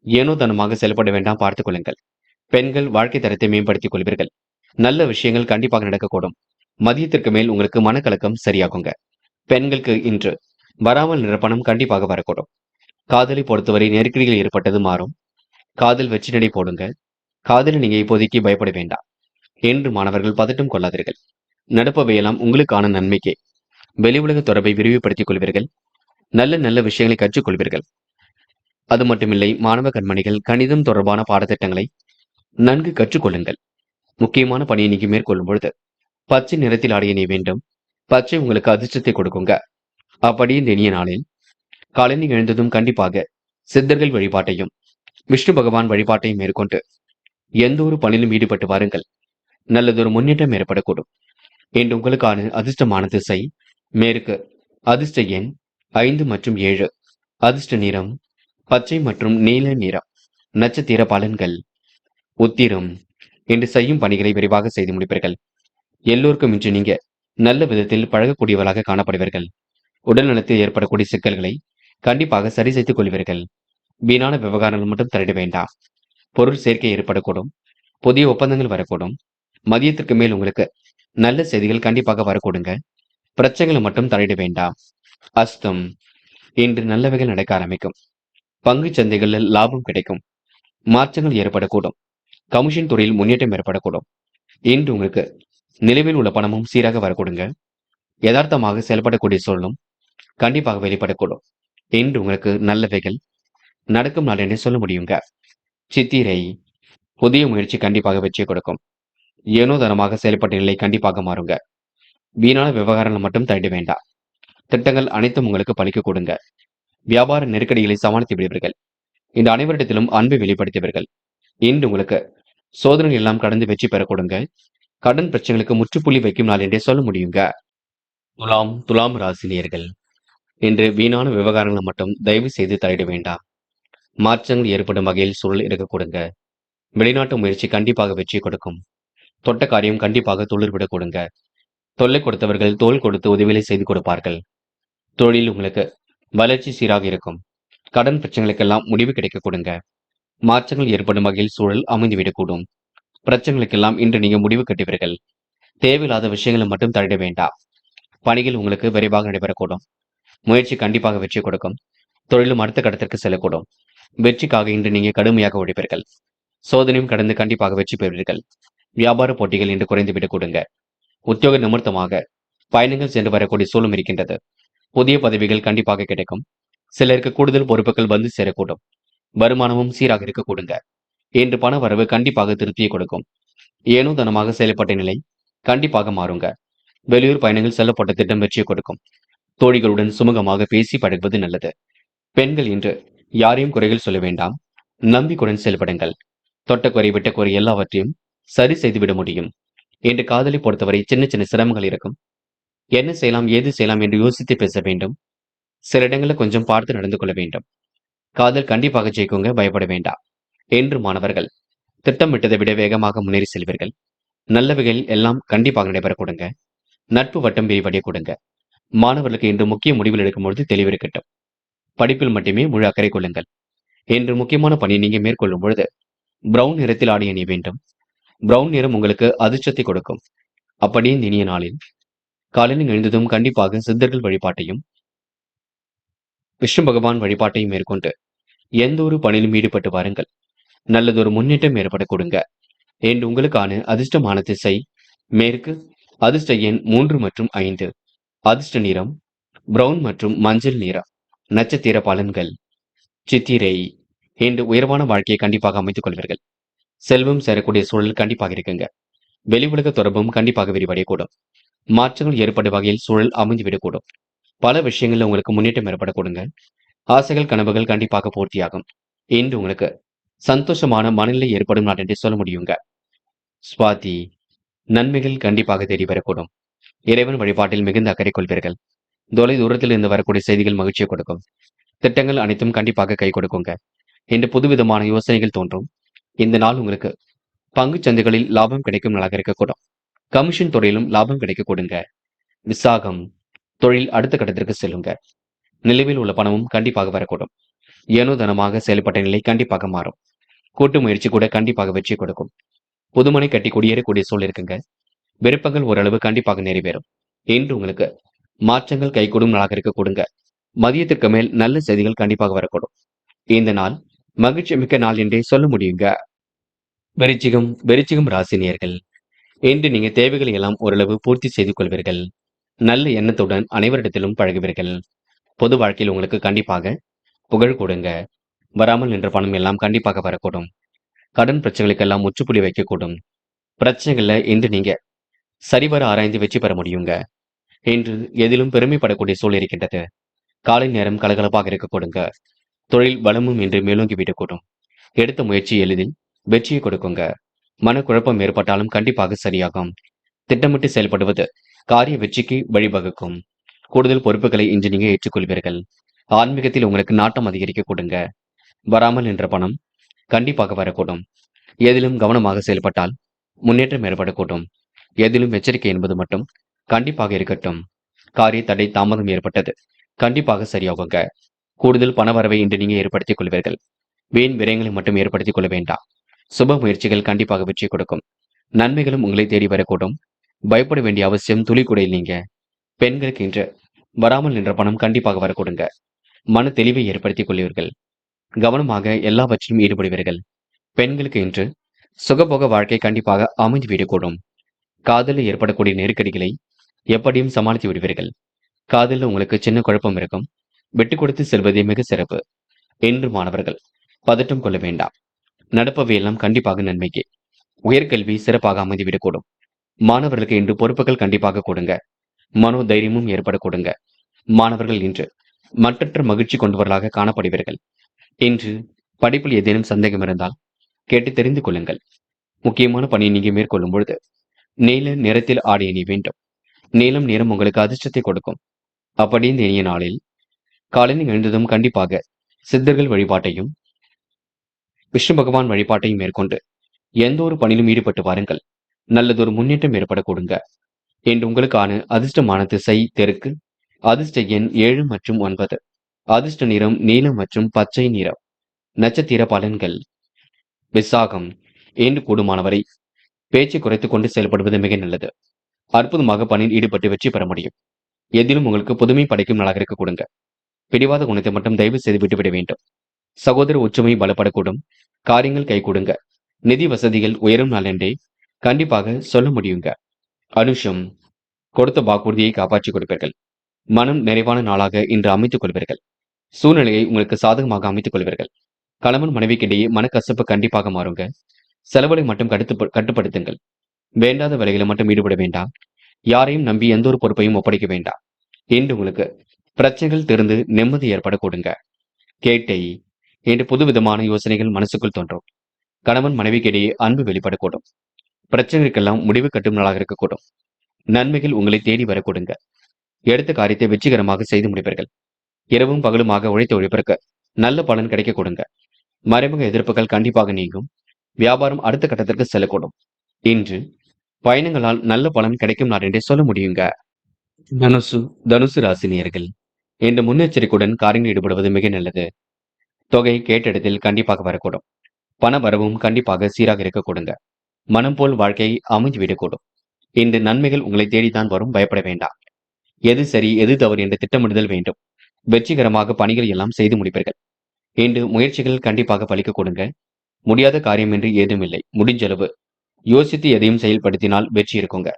ஏனோ தனமாக செயல்பட வேண்டாம், பார்த்துக் கொள்ளுங்கள். பெண்கள் வாழ்க்கை தரத்தை மேம்படுத்திக் கொள்வீர்கள். நல்ல விஷயங்கள் கண்டிப்பாக நடக்கக்கூடும். மதியத்திற்கு மேல் உங்களுக்கு மனக்கலக்கம் சரியாகுங்க. பெண்களுக்கு இன்று வராமல் நின்ற பணம் கண்டிப்பாக வரக்கூடும். காதலை பொறுத்தவரை நெருக்கடிகள் ஏற்பட்டது மாறும். காதல் வெற்றி நடை போடுங்க. காதலில் நீங்க இப்போதைக்கு பயப்பட வேண்டாம். என்று மாணவர்கள் பதட்டம் கொள்ளாதீர்கள். நடப்பவையெல்லாம் உங்களுக்கான நன்மைக்கே. வெளி உலக தொடர்பை விரிவுபடுத்திக் கொள்வீர்கள். நல்ல நல்ல விஷயங்களை கற்றுக்கொள்வீர்கள். அது மட்டுமில்லை, மாணவ கண்மணிகள் கணிதம் தொடர்பான பாடத்திட்டங்களை நன்கு கற்றுக்கொள்ளுங்கள். முக்கியமான பணியை நீங்க மேற்கொள்ளும் பொழுது பச்சை நிறத்தில் ஆடைய நீ வேண்டும். பச்சை உங்களுக்கு அதிர்ஷ்டத்தை கொடுக்குங்க. அப்படி இந்த இனிய நாளில் காலையில் எழுந்ததும் கண்டிப்பாக சித்தர்கள் வழிபாட்டையும் விஷ்ணு பகவான் வழிபாட்டையும் மேற்கொண்டு எந்த ஒரு பணியிலும் ஈடுபட்டு வாருங்கள். நல்லதொரு முன்னேற்றம் ஏற்படக்கூடும். இன்று உங்களுக்கான அதிர்ஷ்டமான திசை மேற்கு. அதிர்ஷ்ட எண் 5 மற்றும் 7. அதிர்ஷ்ட நிறம் பச்சை மற்றும் நீல நிறம். நட்சத்திர பலன்கள். உத்திரம். இன்று செய்யும் பணிகளை விரைவாக செய்து முடிப்பீர்கள். எல்லோருக்கும் இன்று நீங்க நல்ல விதத்தில் பழகக்கூடியவர்களாக காணப்படுவீர்கள். உடல் நலத்தில் ஏற்படக்கூடிய சிக்கல்களை கண்டிப்பாக சரி செய்துக் கொள்வீர்கள். வீணான விவகாரங்கள் மட்டும் தலையிட வேண்டாம். பொருள் சேர்க்கை ஏற்படக்கூடும். புதிய ஒப்பந்தங்கள் வரக்கூடும். மதியத்திற்கு மேல் உங்களுக்கு நல்ல செய்திகள் கண்டிப்பாக வரக்கூடுங்க. பிரச்சனைகளை மட்டும் தலையிட வேண்டாம். அஸ்தம். இன்று நல்லவைகள் நடக்க ஆரம்பிக்கும். பங்குச் சந்தைகளில் லாபம் கிடைக்கும். மாற்றங்கள் ஏற்படக்கூடும். கமிஷன் துறையில் முன்னேற்றம் ஏற்படக்கூடும். இன்று உங்களுக்கு நிலுவையில் உள்ள பணமும் சீராக வரக்கூடுங்க. யதார்த்தமாக செயல்படக்கூடிய சூழலும் கண்டிப்பாக வெளிப்படக்கூடும். இன்று உங்களுக்கு நல்லவைகள் நடக்கும் நாள் என்றே சொல்ல முடியுங்க. சித்திரை புதிய முயற்சி கண்டிப்பாக வெற்றி கொடுக்கும். ஏனோ தனமாக செயல்பட்ட நிலை கண்டிப்பாக மாறுங்க. வீணான விவகாரங்கள் மட்டும் தள்ளிட வேண்டாம். திட்டங்கள் அனைத்தும் உங்களுக்கு பலிக்க கொடுங்க. வியாபார நெருக்கடிகளை சமாளித்து விடுவீர்கள். இந்த அனைவரிடத்திலும் அன்பை வெளிப்படுத்துவீர்கள். இன்று உங்களுக்கு சோதனை எல்லாம் கடந்து வெற்றி பெற கொடுங்க. கடன் பிரச்சனைகளுக்கு முற்றுப்புள்ளி வைக்கும் நாள் என்றே சொல்ல முடியுங்க. துலாம் ராசினியர்கள் இன்று வீணான விவகாரங்களை மட்டும் தயவு செய்து தலையிட வேண்டாம். மாற்றங்கள் ஏற்படும் வகையில் சூழல் இருக்க கொடுங்க. வெளிநாட்டு முயற்சி கண்டிப்பாக வெற்றி கொடுக்கும். தொட்ட காரியம் கண்டிப்பாக துளிர்விடக் கொடுங்க. தொல்லை கொடுத்தவர்கள் தோள் கொடுத்து உதவிகளை செய்து கொடுப்பார்கள். தொழில் உங்களுக்கு வளர்ச்சி சீராக இருக்கும். கடன் பிரச்சனைகளுக்கெல்லாம் முடிவு கிடைக்க கொடுங்க. மாற்றங்கள் ஏற்படும் வகையில் சூழல் அமைந்துவிடக்கூடும். பிரச்சனைகளுக்கெல்லாம் இன்று நீங்க முடிவு கட்டுவீர்கள். தேவையில்லாத விஷயங்களை மட்டும் தள்ளிட வேண்டாம். பணிகள் உங்களுக்கு விரைவாக நடைபெறக்கூடும். முயற்சி கண்டிப்பாக வெற்றி கொடுக்கும். தொழிலும் அடுத்த கட்டத்திற்கு செல்லக்கூடும். வெற்றிக்காக இன்று நீங்க கடுமையாக உழைப்பீர்கள். சோதனையும் கடந்து கண்டிப்பாக வெற்றி பெறுவீர்கள். வியாபார போட்டிகள் இன்று குறைந்துவிடக் கொடுங்க. உத்தியோக நிமித்தமாக பயணங்கள் சென்று வரக்கூடிய சூழலும் இருக்கின்றது. புதிய பதவிகள் கண்டிப்பாக கிடைக்கும். சிலருக்கு கூடுதல் பொறுப்புகள் வந்து சேரக்கூடும். வருமானமும் சீராக இருக்க கொடுங்க. இன்று பண வரவு கண்டிப்பாக திருப்தியை கொடுக்கும். ஏனோ தனமாக செயல்பட்ட நிலை கண்டிப்பாக மாறுங்க. வெளியூர் பயணங்கள் செல்லப்பட்ட திட்டம் வெற்றியை கொடுக்கும். தோழிகளுடன் சுமூகமாக பேசி பழகுவது நல்லது. பெண்கள் இன்று யாரையும் குறைகள் சொல்ல வேண்டாம். நம்பிக்கையுடன் செயல்படுங்கள். தொட்ட குறை விட்ட குறை எல்லாவற்றையும் சரி செய்துவிட முடியும். இன்று காதலை பொறுத்தவரை சின்ன சின்ன சிரமங்கள் இருக்கும். என்ன செய்யலாம் ஏது செய்யலாம் என்று யோசித்து பேச வேண்டும். சில இடங்களில் கொஞ்சம் பார்த்து நடந்து கொள்ள வேண்டும். காதல் கண்டிப்பாக ஜெயிக்குங்க, பயப்பட வேண்டாம். என்று மாணவர்கள் திட்டமிட்டதை விட வேகமாக முன்னேறி செல்வீர்கள். நல்லவைகள் எல்லாம் கண்டிப்பாக நடைபெற கொடுங்க. நட்பு வட்டம் விரிவடைய கொடுங்க. மாணவர்களுக்கு இன்று முக்கிய முடிவில் எடுக்கும் பொழுது தெளிவிருக்கட்டும். படிப்பில் மட்டுமே முழு அக்கறை கொள்ளுங்கள். இன்று முக்கியமான பணியை நீங்க மேற்கொள்ளும் பொழுது பிரவுன் நிறத்தில் ஆடை அணிய வேண்டும். பிரவுன் நிறம் உங்களுக்கு அதிர்ஷ்டத்தை கொடுக்கும். அப்படியே இந்த இனிய நாளில் காலையில் எழுந்ததும் கண்டிப்பாக சித்தர்கள் வழிபாட்டையும் விஷ்ணு பகவான் வழிபாட்டையும் மேற்கொண்டு எந்த ஒரு பணியிலும் ஈடுபட்டு வாருங்கள். நல்லதொரு முன்னேற்றம் ஏற்பட கொடுங்க. என்று உங்களுக்கான அதிர்ஷ்டமான திசை மேற்கு. அதிர்ஷ்ட எண் 3 மற்றும் 5. அதிர்ஷ்ட நிறம் பிரவுன் மற்றும் மஞ்சள் நிறம். நட்சத்திர பலன்கள் சித்திரை இன்று உயர்வான வாழ்க்கையை கண்டிப்பாக அமைத்துக் கொள்வீர்கள். செல்வம் சேரக்கூடிய சூழல் கண்டிப்பாக இருக்குங்க. வெளி உலக தொடர்பும் கண்டிப்பாக விரிவடையக்கூடும். மாற்றங்கள் ஏற்படும் வகையில் சூழல் அமைந்துவிடக்கூடும். பல விஷயங்கள்ல உங்களுக்கு முன்னேற்றம் ஏற்படக்கூடுங்க. ஆசைகள் கனவுகள் கண்டிப்பாக பூர்த்தியாகும். இன்று உங்களுக்கு சந்தோஷமான மனநிலை ஏற்படும் நாள் என்று சொல்ல முடியுங்க. சுவாதி நன்மைகள் கண்டிப்பாக தேடி வரக்கூடும். இறைவன் வழிபாட்டில் மிகுந்த அக்கறை கொள்வீர்கள். தொலை தூரத்தில் இருந்து வரக்கூடிய செய்திகள் மகிழ்ச்சியை கொடுக்கும். திட்டங்கள் அனைத்தும் கண்டிப்பாக கை கொடுக்குங்க. இன்று புதுவிதமான யோசனைகள் தோன்றும். இந்த நாள் உங்களுக்கு பங்குச் சந்தைகளில் லாபம் கிடைக்கும் நாளாக இருக்கக்கூடும். கமிஷன் துறையிலும் லாபம் கிடைக்க கொடுங்க. விசாகம் தொழில் அடுத்த கட்டத்திற்கு செல்லுங்க. நிலுவையில் உள்ள பணமும் கண்டிப்பாக வரக்கூடும். ஏனோ தனமாக செயல்பட்ட நிலை கண்டிப்பாக மாறும். கூட்டு முயற்சி கூட கண்டிப்பாக வெற்றி கொடுக்கும். புதுமனை கட்டி குடியேறக்கூடிய சூழல் இருக்குங்க. விருப்பங்கள் ஓரளவு கண்டிப்பாக நிறைவேறும். இன்று உங்களுக்கு மாற்றங்கள் கைகூடும் நாளாக இருக்க கொடுங்க. மதியத்திற்கு மேல் நல்ல செய்திகள் கண்டிப்பாக வரக்கூடும். இந்த நாள் மகிழ்ச்சி மிக்க நாள் என்றே சொல்ல முடியுங்க. விருச்சிகம் ராசினியர்கள் இன்று நீங்க தேவைகளை எல்லாம் ஓரளவு பூர்த்தி செய்து கொள்வீர்கள். நல்ல எண்ணத்துடன் அனைவரிடத்திலும் பழகுவீர்கள். பொது வாழ்க்கையில் உங்களுக்கு கண்டிப்பாக புகழ் கொடுங்க. வராமல் நின்ற பணம் எல்லாம் கண்டிப்பாக வரக்கூடும். கடன் பிரச்சனைகளுக்கெல்லாம் முற்றுப்புள்ளி வைக்கக்கூடும். பிரச்சனைகள்ல இன்று நீங்க சரிவர ஆராய்ந்து வெற்றி பெற முடியுங்க. இன்று எதிலும் பெருமைப்படக்கூடிய சூழல் இருக்கின்றது. காலை நேரம் கலகலப்பாக இருக்க கொடுங்க. தொழில் வளமும் இன்று மேலோங்கி விடக்கூடும். எடுத்த முயற்சி எளிதில் வெற்றியை கொடுக்குங்க. மனக்குழப்பம் ஏற்பட்டாலும் கண்டிப்பாக சரியாகும். திட்டமிட்டு செயல்படுவது காரிய வெற்றிக்கு வழிவகுக்கும். கூடுதல் பொறுப்புகளை இன்று நீங்க ஏற்றுக்கொள்வீர்கள். ஆன்மீகத்தில் உங்களுக்கு நாட்டம் அதிகரிக்க கொடுங்க. வராமல் நின்ற பணம் கண்டிப்பாக வரக்கூடும். எதிலும் கவனமாக செயல்பட்டால் முன்னேற்றம் ஏற்படக்கூடும். எதிலும் எச்சரிக்கை என்பது மட்டும் கண்டிப்பாக இருக்கட்டும். காரிய தடை தாமதம் ஏற்பட்டது கண்டிப்பாக சரியாகுங்க. கூடுதல் பணவரவை இன்று நீங்க ஏற்படுத்திக் கொள்வீர்கள். வீண் விரயங்களை மட்டும் ஏற்படுத்திக் கொள்ள வேண்டாம். சுப முயற்சிகள் கண்டிப்பாக வெற்றி கொடுக்கும். நன்மைகளும் உங்களை தேடி வரக்கூடும். பயப்பட வேண்டிய அவசியம் துளி கூட இல்லைங்க. பெண்களுக்கு இன்று வராமல் நின்ற பணம் கண்டிப்பாக வரக்கூடுங்க. மன தெளிவை ஏற்படுத்திக் கொள்வீர்கள். கவனமாக எல்லாவற்றிலும் ஈடுபடுவீர்கள். பெண்களுக்கு இன்று சுகபோக வாழ்க்கை கண்டிப்பாக அமைந்து விடக்கூடும். காதலில் ஏற்படக்கூடிய நெருக்கடிகளை எப்படியும் சமாளித்து விடுவீர்கள். காதலில் உங்களுக்கு சின்ன குழப்பம் இருக்கும். விட்டுக் கொடுத்து செல்வதே மிக சிறப்பு. என்று மாணவர்கள் பதட்டம் கொள்ள வேண்டாம். நடப்பவை எல்லாம் கண்டிப்பாக நன்மைக்கு. உயர்கல்வி சிறப்பாக அமைந்துவிடக்கூடும். மாணவர்களுக்கு இன்று பொறுப்புகள் கண்டிப்பாக கொடுங்க. மனோ தைரியமும் ஏற்பட கொடுங்க. மாணவர்கள் இன்று மற்றற்ற மகிழ்ச்சி கொண்டவர்களாக காணப்படுவீர்கள். இன்று படிப்பில் ஏதேனும் சந்தேகம் இருந்தால் கேட்டு தெரிந்து கொள்ளுங்கள். முக்கியமான பணியை நீங்க மேற்கொள்ளும் பொழுது நீல நிறத்தில் ஆடை அணி வேண்டும். நீலம் நிறம் உங்களுக்கு அதிர்ஷ்டத்தை கொடுக்கும். அப்படி இந்த இனிய நாளில் காலையில் எழுந்ததும் கண்டிப்பாக சித்தர்கள் வழிபாட்டையும் விஷ்ணு பகவான் வழிபாட்டையும் மேற்கொண்டு எந்த ஒரு பணியிலும் ஈடுபட்டு வாருங்கள். நல்லதொரு முன்னேற்றம் ஏற்பட கொடுங்க. என்று உங்களுக்கான அதிர்ஷ்டமான திசை தெற்கு. அதிர்ஷ்ட எண் 7 மற்றும் 9. அதிர்ஷ்ட நிறம் நீலம் மற்றும் பச்சை நிறம். நட்சத்திர பலன்கள். விசாகம். என்று கூடுமானவரை பேச்சை குறைத்துக் கொண்டு செயல்படுவது மிக நல்லது. அற்புதமாக பணியில் ஈடுபட்டு வெற்றி பெற முடியும். எதிலும் உங்களுக்கு புதுமை படைக்கும் நாளாக இருக்க கொடுங்க. பிடிவாத குணத்தை மட்டும் தயவு செய்து விட்டுவிட வேண்டும். சகோதர ஒற்றுமை பலப்படக்கூடும். காரியங்கள் கை கொடுங்க. நிதி வசதிகள் உயரும் நாள் என்றே கண்டிப்பாக சொல்ல முடியுங்க. அனுஷம். கொடுத்த வாக்குறுதியை காப்பாற்றிக் கொடுப்பீர்கள். மனம் நிறைவான நாளாக இன்று அமைத்துக் கொள்வீர்கள். சூழ்நிலையை உங்களுக்கு சாதகமாக அமைத்துக் கொள்வீர்கள். கணவன் மனைவிக்கிடையே மனக்கசப்பு கண்டிப்பாக மாறுங்க. செலவுகளை மட்டும் கட்டுப்படுத்துங்கள். வேண்டாத வேலைகளை மட்டும் ஈடுபட வேண்டாம். யாரையும் நம்பி எந்த ஒரு பொறுப்பையும் ஒப்படைக்க வேண்டாம். என்று உங்களுக்கு பிரச்சனைகள் திறந்து நிம்மதி ஏற்பட கொடுங்க. கேட்டை. என்று புதுவிதமான யோசனைகள் மனசுக்குள் தோன்றும். கணவன் மனைவிக்கிடையே அன்பு வெளிப்படக்கூடும். பிரச்சனைகளுக்கெல்லாம் முடிவு கட்டும் நாளாக இருக்கக்கூடும். நன்மைகள் உங்களை தேடி வர கொடுங்க. எடுத்த காரியத்தை வெற்றிகரமாக செய்து முடிப்பீர்கள். இரவும் பகலுமாக உழைத்த உழைப்பிற்கு நல்ல பலன் கிடைக்க கொடுங்க. மறைமுக எதிர்ப்புகள் கண்டிப்பாக நீங்கும். வியாபாரம் அடுத்த கட்டத்திற்கு செல்லக்கூடும். இன்று பயணங்களால் நல்ல பலன் கிடைக்கும் நாள் என்றே சொல்ல முடியுங்க. தனுசு ராசினியர்கள் இன்று முன்னெச்சரிக்கையுடன் காரியங்கள் ஈடுபடுவது மிக நல்லது. தொகை கேட்ட இடத்தில் கண்டிப்பாக வரக்கூடும். பண வரவும் கண்டிப்பாக சீராக இருக்க கொடுங்க. மனம் போல் வாழ்க்கையை அமைந்துவிடக்கூடும். இன்று நன்மைகள் உங்களை தேடித்தான் வரும். பயப்பட வேண்டாம். எது சரி எது தவறு என்ற திட்டமிடுதல் வேண்டும். வெற்றிகரமாக பணிகள் எல்லாம் செய்து முடிப்பீர்கள். இன்று முயற்சிகள் கண்டிப்பாக பலிக்க கொடுங்க. முடியாத காரியம் என்று ஏதும் இல்லை. முடிஞ்சளவு யோசித்து எதையும் செயல்படுத்தினால் வெற்றி இருக்குங்க.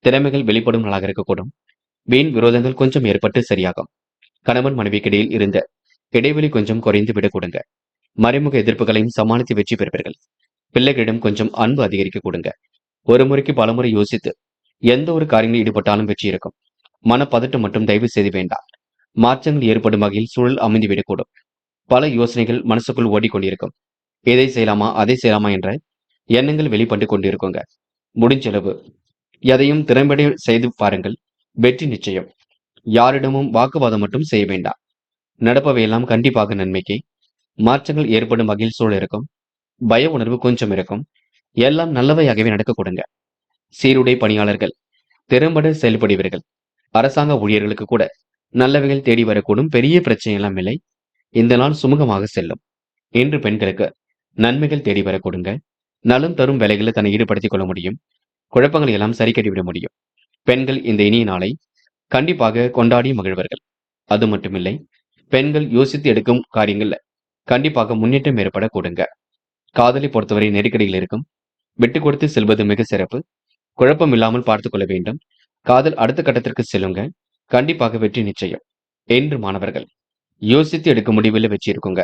திறமைகள் வெளிப்படும் நாளாக இருக்கக்கூடும். வீண் விரோதங்கள் கொஞ்சம் ஏற்பட்டு சரியாகும். கணவன் மனைவிக்கிடையில் இருந்த இடைவெளி கொஞ்சம் குறைந்து விட கொடுங்க. மறைமுக எதிர்ப்புகளையும் சமாளித்து வெற்றி பெறுவீர்கள். பிள்ளைகளிடம் கொஞ்சம் அன்பு அதிகரிக்க கொடுங்க. ஒரு முறைக்கு பலமுறை யோசித்து எந்த ஒரு காரியங்களில் ஈடுபட்டாலும் வெற்றி இருக்கும். மனப்பதட்டம் மட்டும் தயவு செய்து வேண்டாம். மாற்றங்கள் ஏற்படும் வகையில் சூழல் அமைந்துவிடக்கூடும். பல யோசனைகள் மனசுக்குள் ஓடிக்கொண்டிருக்கும். இதை செய்யலாமா அதை செய்யலாமா என்ற எண்ணங்கள் வெளிப்பட்டு கொண்டிருக்குங்க. முடிஞ்சளவு எதையும் திறம்பட செய்து பாருங்கள். வெற்றி நிச்சயம். யாரிடமும் வாக்குவாதம் மட்டும் செய்ய வேண்டாம். நடப்பவையெல்லாம் கண்டிப்பாக நன்மைக்கு. மாற்றங்கள் ஏற்படும் வகையில் சூழல் இருக்கும். பய உணர்வு கொஞ்சம் இருக்கும். எல்லாம் நல்லவையாகவே நடக்க கொடுங்க. சீருடை பணியாளர்கள் திறம்பட செயல்படுவீர்கள். அரசாங்க ஊழியர்களுக்கு கூட நல்லவைகள் தேடி வரக்கூடும். பெரிய பிரச்சனை எல்லாம் இல்லை. இந்த நாள் சுமூகமாக செல்லும். இன்று பெண்களுக்கு நன்மைகள் தேடி வர கொடுங்க. நலம் தரும் வேலைகளை தன்னை ஈடுபடுத்திக் கொள்ள முடியும். குழப்பங்களை எல்லாம் சரி கட்டிவிட முடியும். பெண்கள் இந்த இனிய நாளை கண்டிப்பாக கொண்டாடி மகிழ்வார்கள். அது மட்டுமில்லை, பெண்கள் யோசித்து எடுக்கும் காரியங்கள்ல கண்டிப்பாக முன்னேற்றம் ஏற்பட கொடுங்க. காதலை பொறுத்தவரை நெருக்கடிகள் இருக்கும். விட்டு கொடுத்து செல்வது மிக சிறப்பு. குழப்பம் இல்லாமல் பார்த்துக் கொள்ள வேண்டும். காதல் அடுத்த கட்டத்திற்கு செல்லுங்க. கண்டிப்பாக வெற்றி நிச்சயம். என்று மாணவர்கள் யோசித்து எடுக்க முடிவில் வெற்றி இருக்குங்க.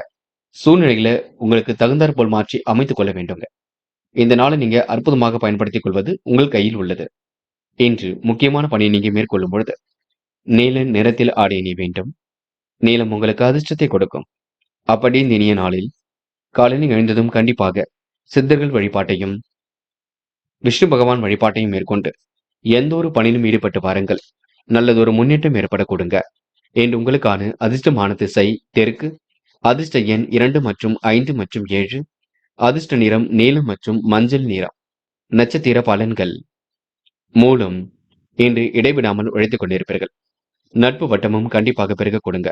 சூழ்நிலைகளை உங்களுக்கு தகுந்தாற் போல் மாற்றி அமைத்துக் கொள்ள வேண்டுங்க. இந்த நாளை நீங்க அற்புதமாக பயன்படுத்திக் கொள்வது உங்கள் கையில் உள்ளது. இன்று முக்கியமான பணியை நீங்க மேற்கொள்ளும் பொழுது நீல நிறத்தில் ஆடை அணிய வேண்டும். நீலம் உங்களுக்கு அதிர்ஷ்டத்தை கொடுக்கும். அப்படி இந்த இனிய நாளில் காலையில் எழுந்ததும் கண்டிப்பாக சித்தர்கள் வழிபாட்டையும் விஷ்ணு பகவான் வழிபாட்டையும் மேற்கொண்டு எந்த ஒரு பணியிலும் ஈடுபட்டு வாருங்கள். நல்லதொரு முன்னேற்றம் ஏற்பட கொடுங்க. என்று உங்களுக்கான அதிர்ஷ்டமான திசை தெற்கு. அதிர்ஷ்ட எண் 2 மற்றும் 5 மற்றும் 7. அதிர்ஷ்ட நிறம் நீலம் மற்றும் மஞ்சள் நிறம். நட்சத்திர பலன்கள். மூலம். இன்று இடைவிடாமல் உழைத்துக் கொண்டிருப்பீர்கள். நட்பு வட்டமும் கண்டிப்பாக பெருக கொடுங்க.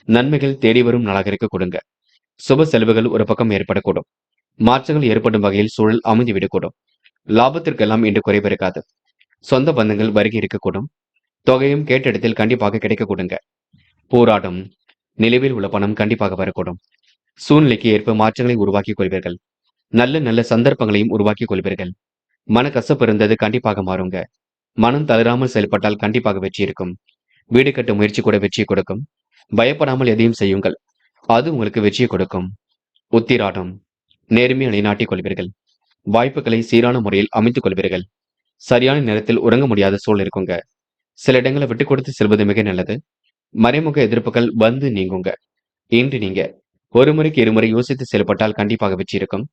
நன்மைகள் தேடி வரும் நாளாக இருக்க கொடுங்க. சுப செலவுகள் ஒரு பக்கம் ஏற்படக்கூடும். மாற்றங்கள் ஏற்படும் வகையில் சூழல் அமைந்துவிடக்கூடும். லாபத்திற்கெல்லாம் இன்று குறைவு இருக்காது. சொந்த பந்தங்கள் வருகை இருக்கக்கூடும். தொகையும் கேட்ட இடத்தில் கண்டிப்பாக கிடைக்க கொடுங்க. போராட்டம். நிலுவையில் உள்ள பணம் கண்டிப்பாக வரக்கூடும். சூழ்நிலைக்கு ஏற்ப மாற்றங்களை உருவாக்கிக் கொள்வீர்கள். நல்ல நல்ல சந்தர்ப்பங்களையும் உருவாக்கிக் கொள்வீர்கள். மனக்கசப்பு இருந்தது கண்டிப்பாக மாறுங்க. மனம் தளராமல் செயல்பட்டால் கண்டிப்பாக வெற்றி இருக்கும். வீடு கட்ட முயற்சி கூட வெற்றியை கொடுக்கும். பயப்படாமல் எதையும் செய்யுங்கள். அது உங்களுக்கு வெற்றியை கொடுக்கும். உத்திராடம் நேர்மையை நிலைநாட்டிக் கொள்வீர்கள். வாய்ப்புகளை சீரான முறையில் அமைத்துக் கொள்வீர்கள். சரியான நேரத்தில் உறங்க முடியாத சூழல் இருக்குங்க. சில இடங்களை விட்டுக் கொடுத்து செல்வது மிக நல்லது. மறைமுக எதிர்ப்புகள் வந்து நீங்குங்க. இன்று நீங்க ஒரு முறைக்கு இருமுறை யோசித்து செயல்பட்டால் கண்டிப்பாக வெற்றி இருக்கும்.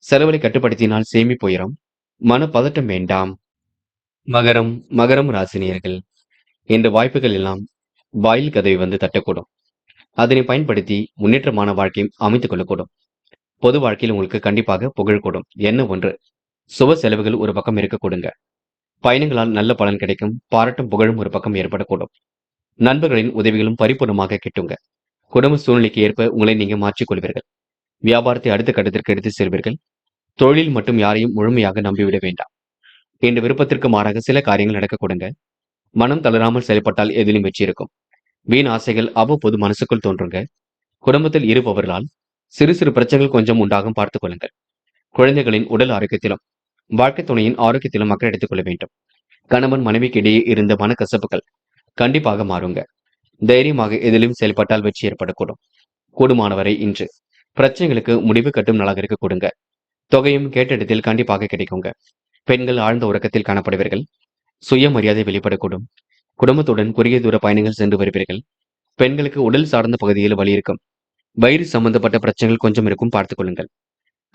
செலவுகளை கட்டுப்படுத்தினால் சேமிப்பு உயரும். மன பதட்டம் வேண்டாம். மகரம் மகரம் ராசினியர்கள் இந்த வாய்ப்புகள் எல்லாம் வாயில் கதவை வந்து தட்டக்கூடும். அதனை பயன்படுத்தி முன்னேற்றமான வாழ்க்கையும் அமைத்துக் கொள்ளக்கூடும். பொது வாழ்க்கையில் உங்களுக்கு கண்டிப்பாக புகழ் கூடும். என்ன ஒன்று சுப செலவுகள் ஒரு பக்கம் இருக்க கொடுங்க. பயணங்களால் நல்ல பலன் கிடைக்கும். பாராட்டும் புகழும் ஒரு பக்கம் ஏற்படக்கூடும். நண்பர்களின் உதவிகளும் பரிபூர்ணமாக கிட்டுங்க. குடும்ப சூழ்நிலைக்கு ஏற்ப உங்களை நீங்க மாற்றிக் கொள்வீர்கள். வியாபாரத்தை அடுத்த கட்டத்திற்கு எடுத்து செல்வீர்கள். தொழில் மட்டும் யாரையும் முழுமையாக நம்பிவிட வேண்டாம். என்ற விருப்பத்திற்கு மாறாக சில காரியங்கள் நடக்க கொடுங்க. மனம் தளராமல் செயல்பட்டால் எதிலும் வெற்றி இருக்கும். வீண் ஆசைகள் அவ்வப்போது மனசுக்குள் தோன்றுங்க. குடும்பத்தில் இருப்பவர்களால் சிறு சிறு பிரச்சனைகள் கொஞ்சம் உண்டாகும் பார்த்துக் கொள்ளுங்கள். குழந்தைகளின் உடல் ஆரோக்கியத்திலும் வாழ்க்கை துணையின் ஆரோக்கியத்திலும் அக்கறை எடுத்துக் கொள்ள வேண்டும். கணவன் மனைவிக்கு இடையே இருந்த மனக்கசப்புகள் கண்டிப்பாக மாறுங்க. தைரியமாக எதிலும் செயல்பட்டால் வெற்றி ஏற்படக்கூடும். கூடுமானவரை இன்று பிரச்சனைகளுக்கு முடிவு கட்டும் நாளாக இருக்க கொடுங்க. தொகையும் கேட்ட இடத்தில் கண்டிப்பாக கிடைக்குங்க. பெண்கள் ஆழ்ந்த உறக்கத்தில் காணப்படுவீர்கள். சுயமரியாதை வெளிப்படக்கூடும். குடும்பத்துடன் குறுகிய தூர பயணங்கள் சென்று வருவீர்கள். பெண்களுக்கு உடல் சார்ந்த பகுதியில் வலி இருக்கும். வயிறு சம்பந்தப்பட்ட பிரச்சனைகள் கொஞ்சம் இருக்கும் பார்த்துக் கொள்ளுங்கள்.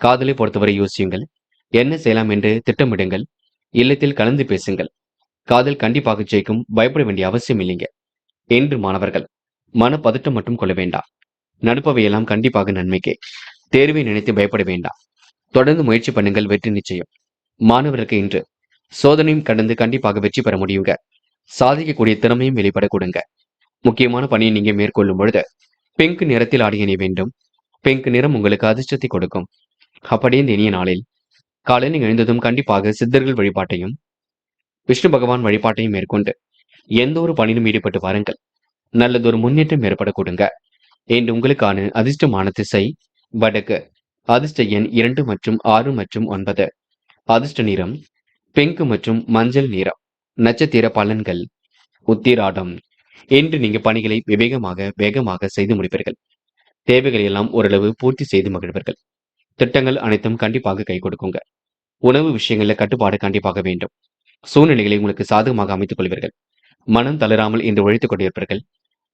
காதலை பொறுத்தவரை யோசியுங்கள். என்ன செய்யலாம் என்று திட்டமிடுங்கள். இல்லத்தில் கலந்து பேசுங்கள். காதல் கண்டிப்பாக ஜெயிக்கும். பயப்பட வேண்டிய அவசியம் இல்லைங்க. என்று மாணவர்கள் மன பதட்டம் மட்டும் கொள்ள வேண்டாம். நடப்பவையெல்லாம் கண்டிப்பாக நன்மைக்கே. தேர்வை நினைத்து பயப்பட வேண்டாம். தொடர்ந்து முயற்சி பண்ணுங்கள். வெற்றி நிச்சயம். மாணவர்களுக்கு இன்று சோதனையும் கடந்து கண்டிப்பாக வெற்றி பெற முடியுங்க. சாதிக்கக்கூடிய திறமையும் வெளிப்பட கொடுங்க. முக்கியமான பணியை நீங்க மேற்கொள்ளும் பொழுது பிங்க் நிறத்தில் ஆடை அணிய வேண்டும். பிங்க் நிறம் உங்களுக்கு அதிர்ஷ்டத்தை கொடுக்கும். அப்படியே இந்த இனிய நாளில் காலையில் எழுந்ததும் கண்டிப்பாக சித்தர்கள் வழிபாட்டையும் விஷ்ணு பகவான் வழிபாட்டையும் மேற்கொண்டு எந்த ஒரு பணியிலும் ஈடுபட்டு வாருங்கள். நல்லதொரு முன்னேற்றம் ஏற்பட கொடுங்க. என்று உங்களுக்கான அதிர்ஷ்டமான திசை வடக்கு. அதிர்ஷ்ட எண் 2 மற்றும் 6 மற்றும் 9. அதிர்ஷ்ட நிறம் பிங்க் மற்றும் மஞ்சள் நிறம். நட்சத்திர பலன்கள் உத்திராடம் இன்று நீங்க பணிகளை வேகமாக செய்து முடிப்பீர்கள். தேவைகளை எல்லாம் ஓரளவு பூர்த்தி செய்து மகிழ்வீர்கள். திட்டங்கள் அனைத்தும் கண்டிப்பாக கை கொடுக்குங்க. உணவு விஷயங்கள்ல கட்டுப்பாடு கண்டிப்பாக வேண்டும். சூழ்நிலைகளை உங்களுக்கு சாதகமாக அமைத்துக் கொள்வீர்கள். மனம் தளராமல் இன்று உழைத்துக் கொண்டிருப்பீர்கள்.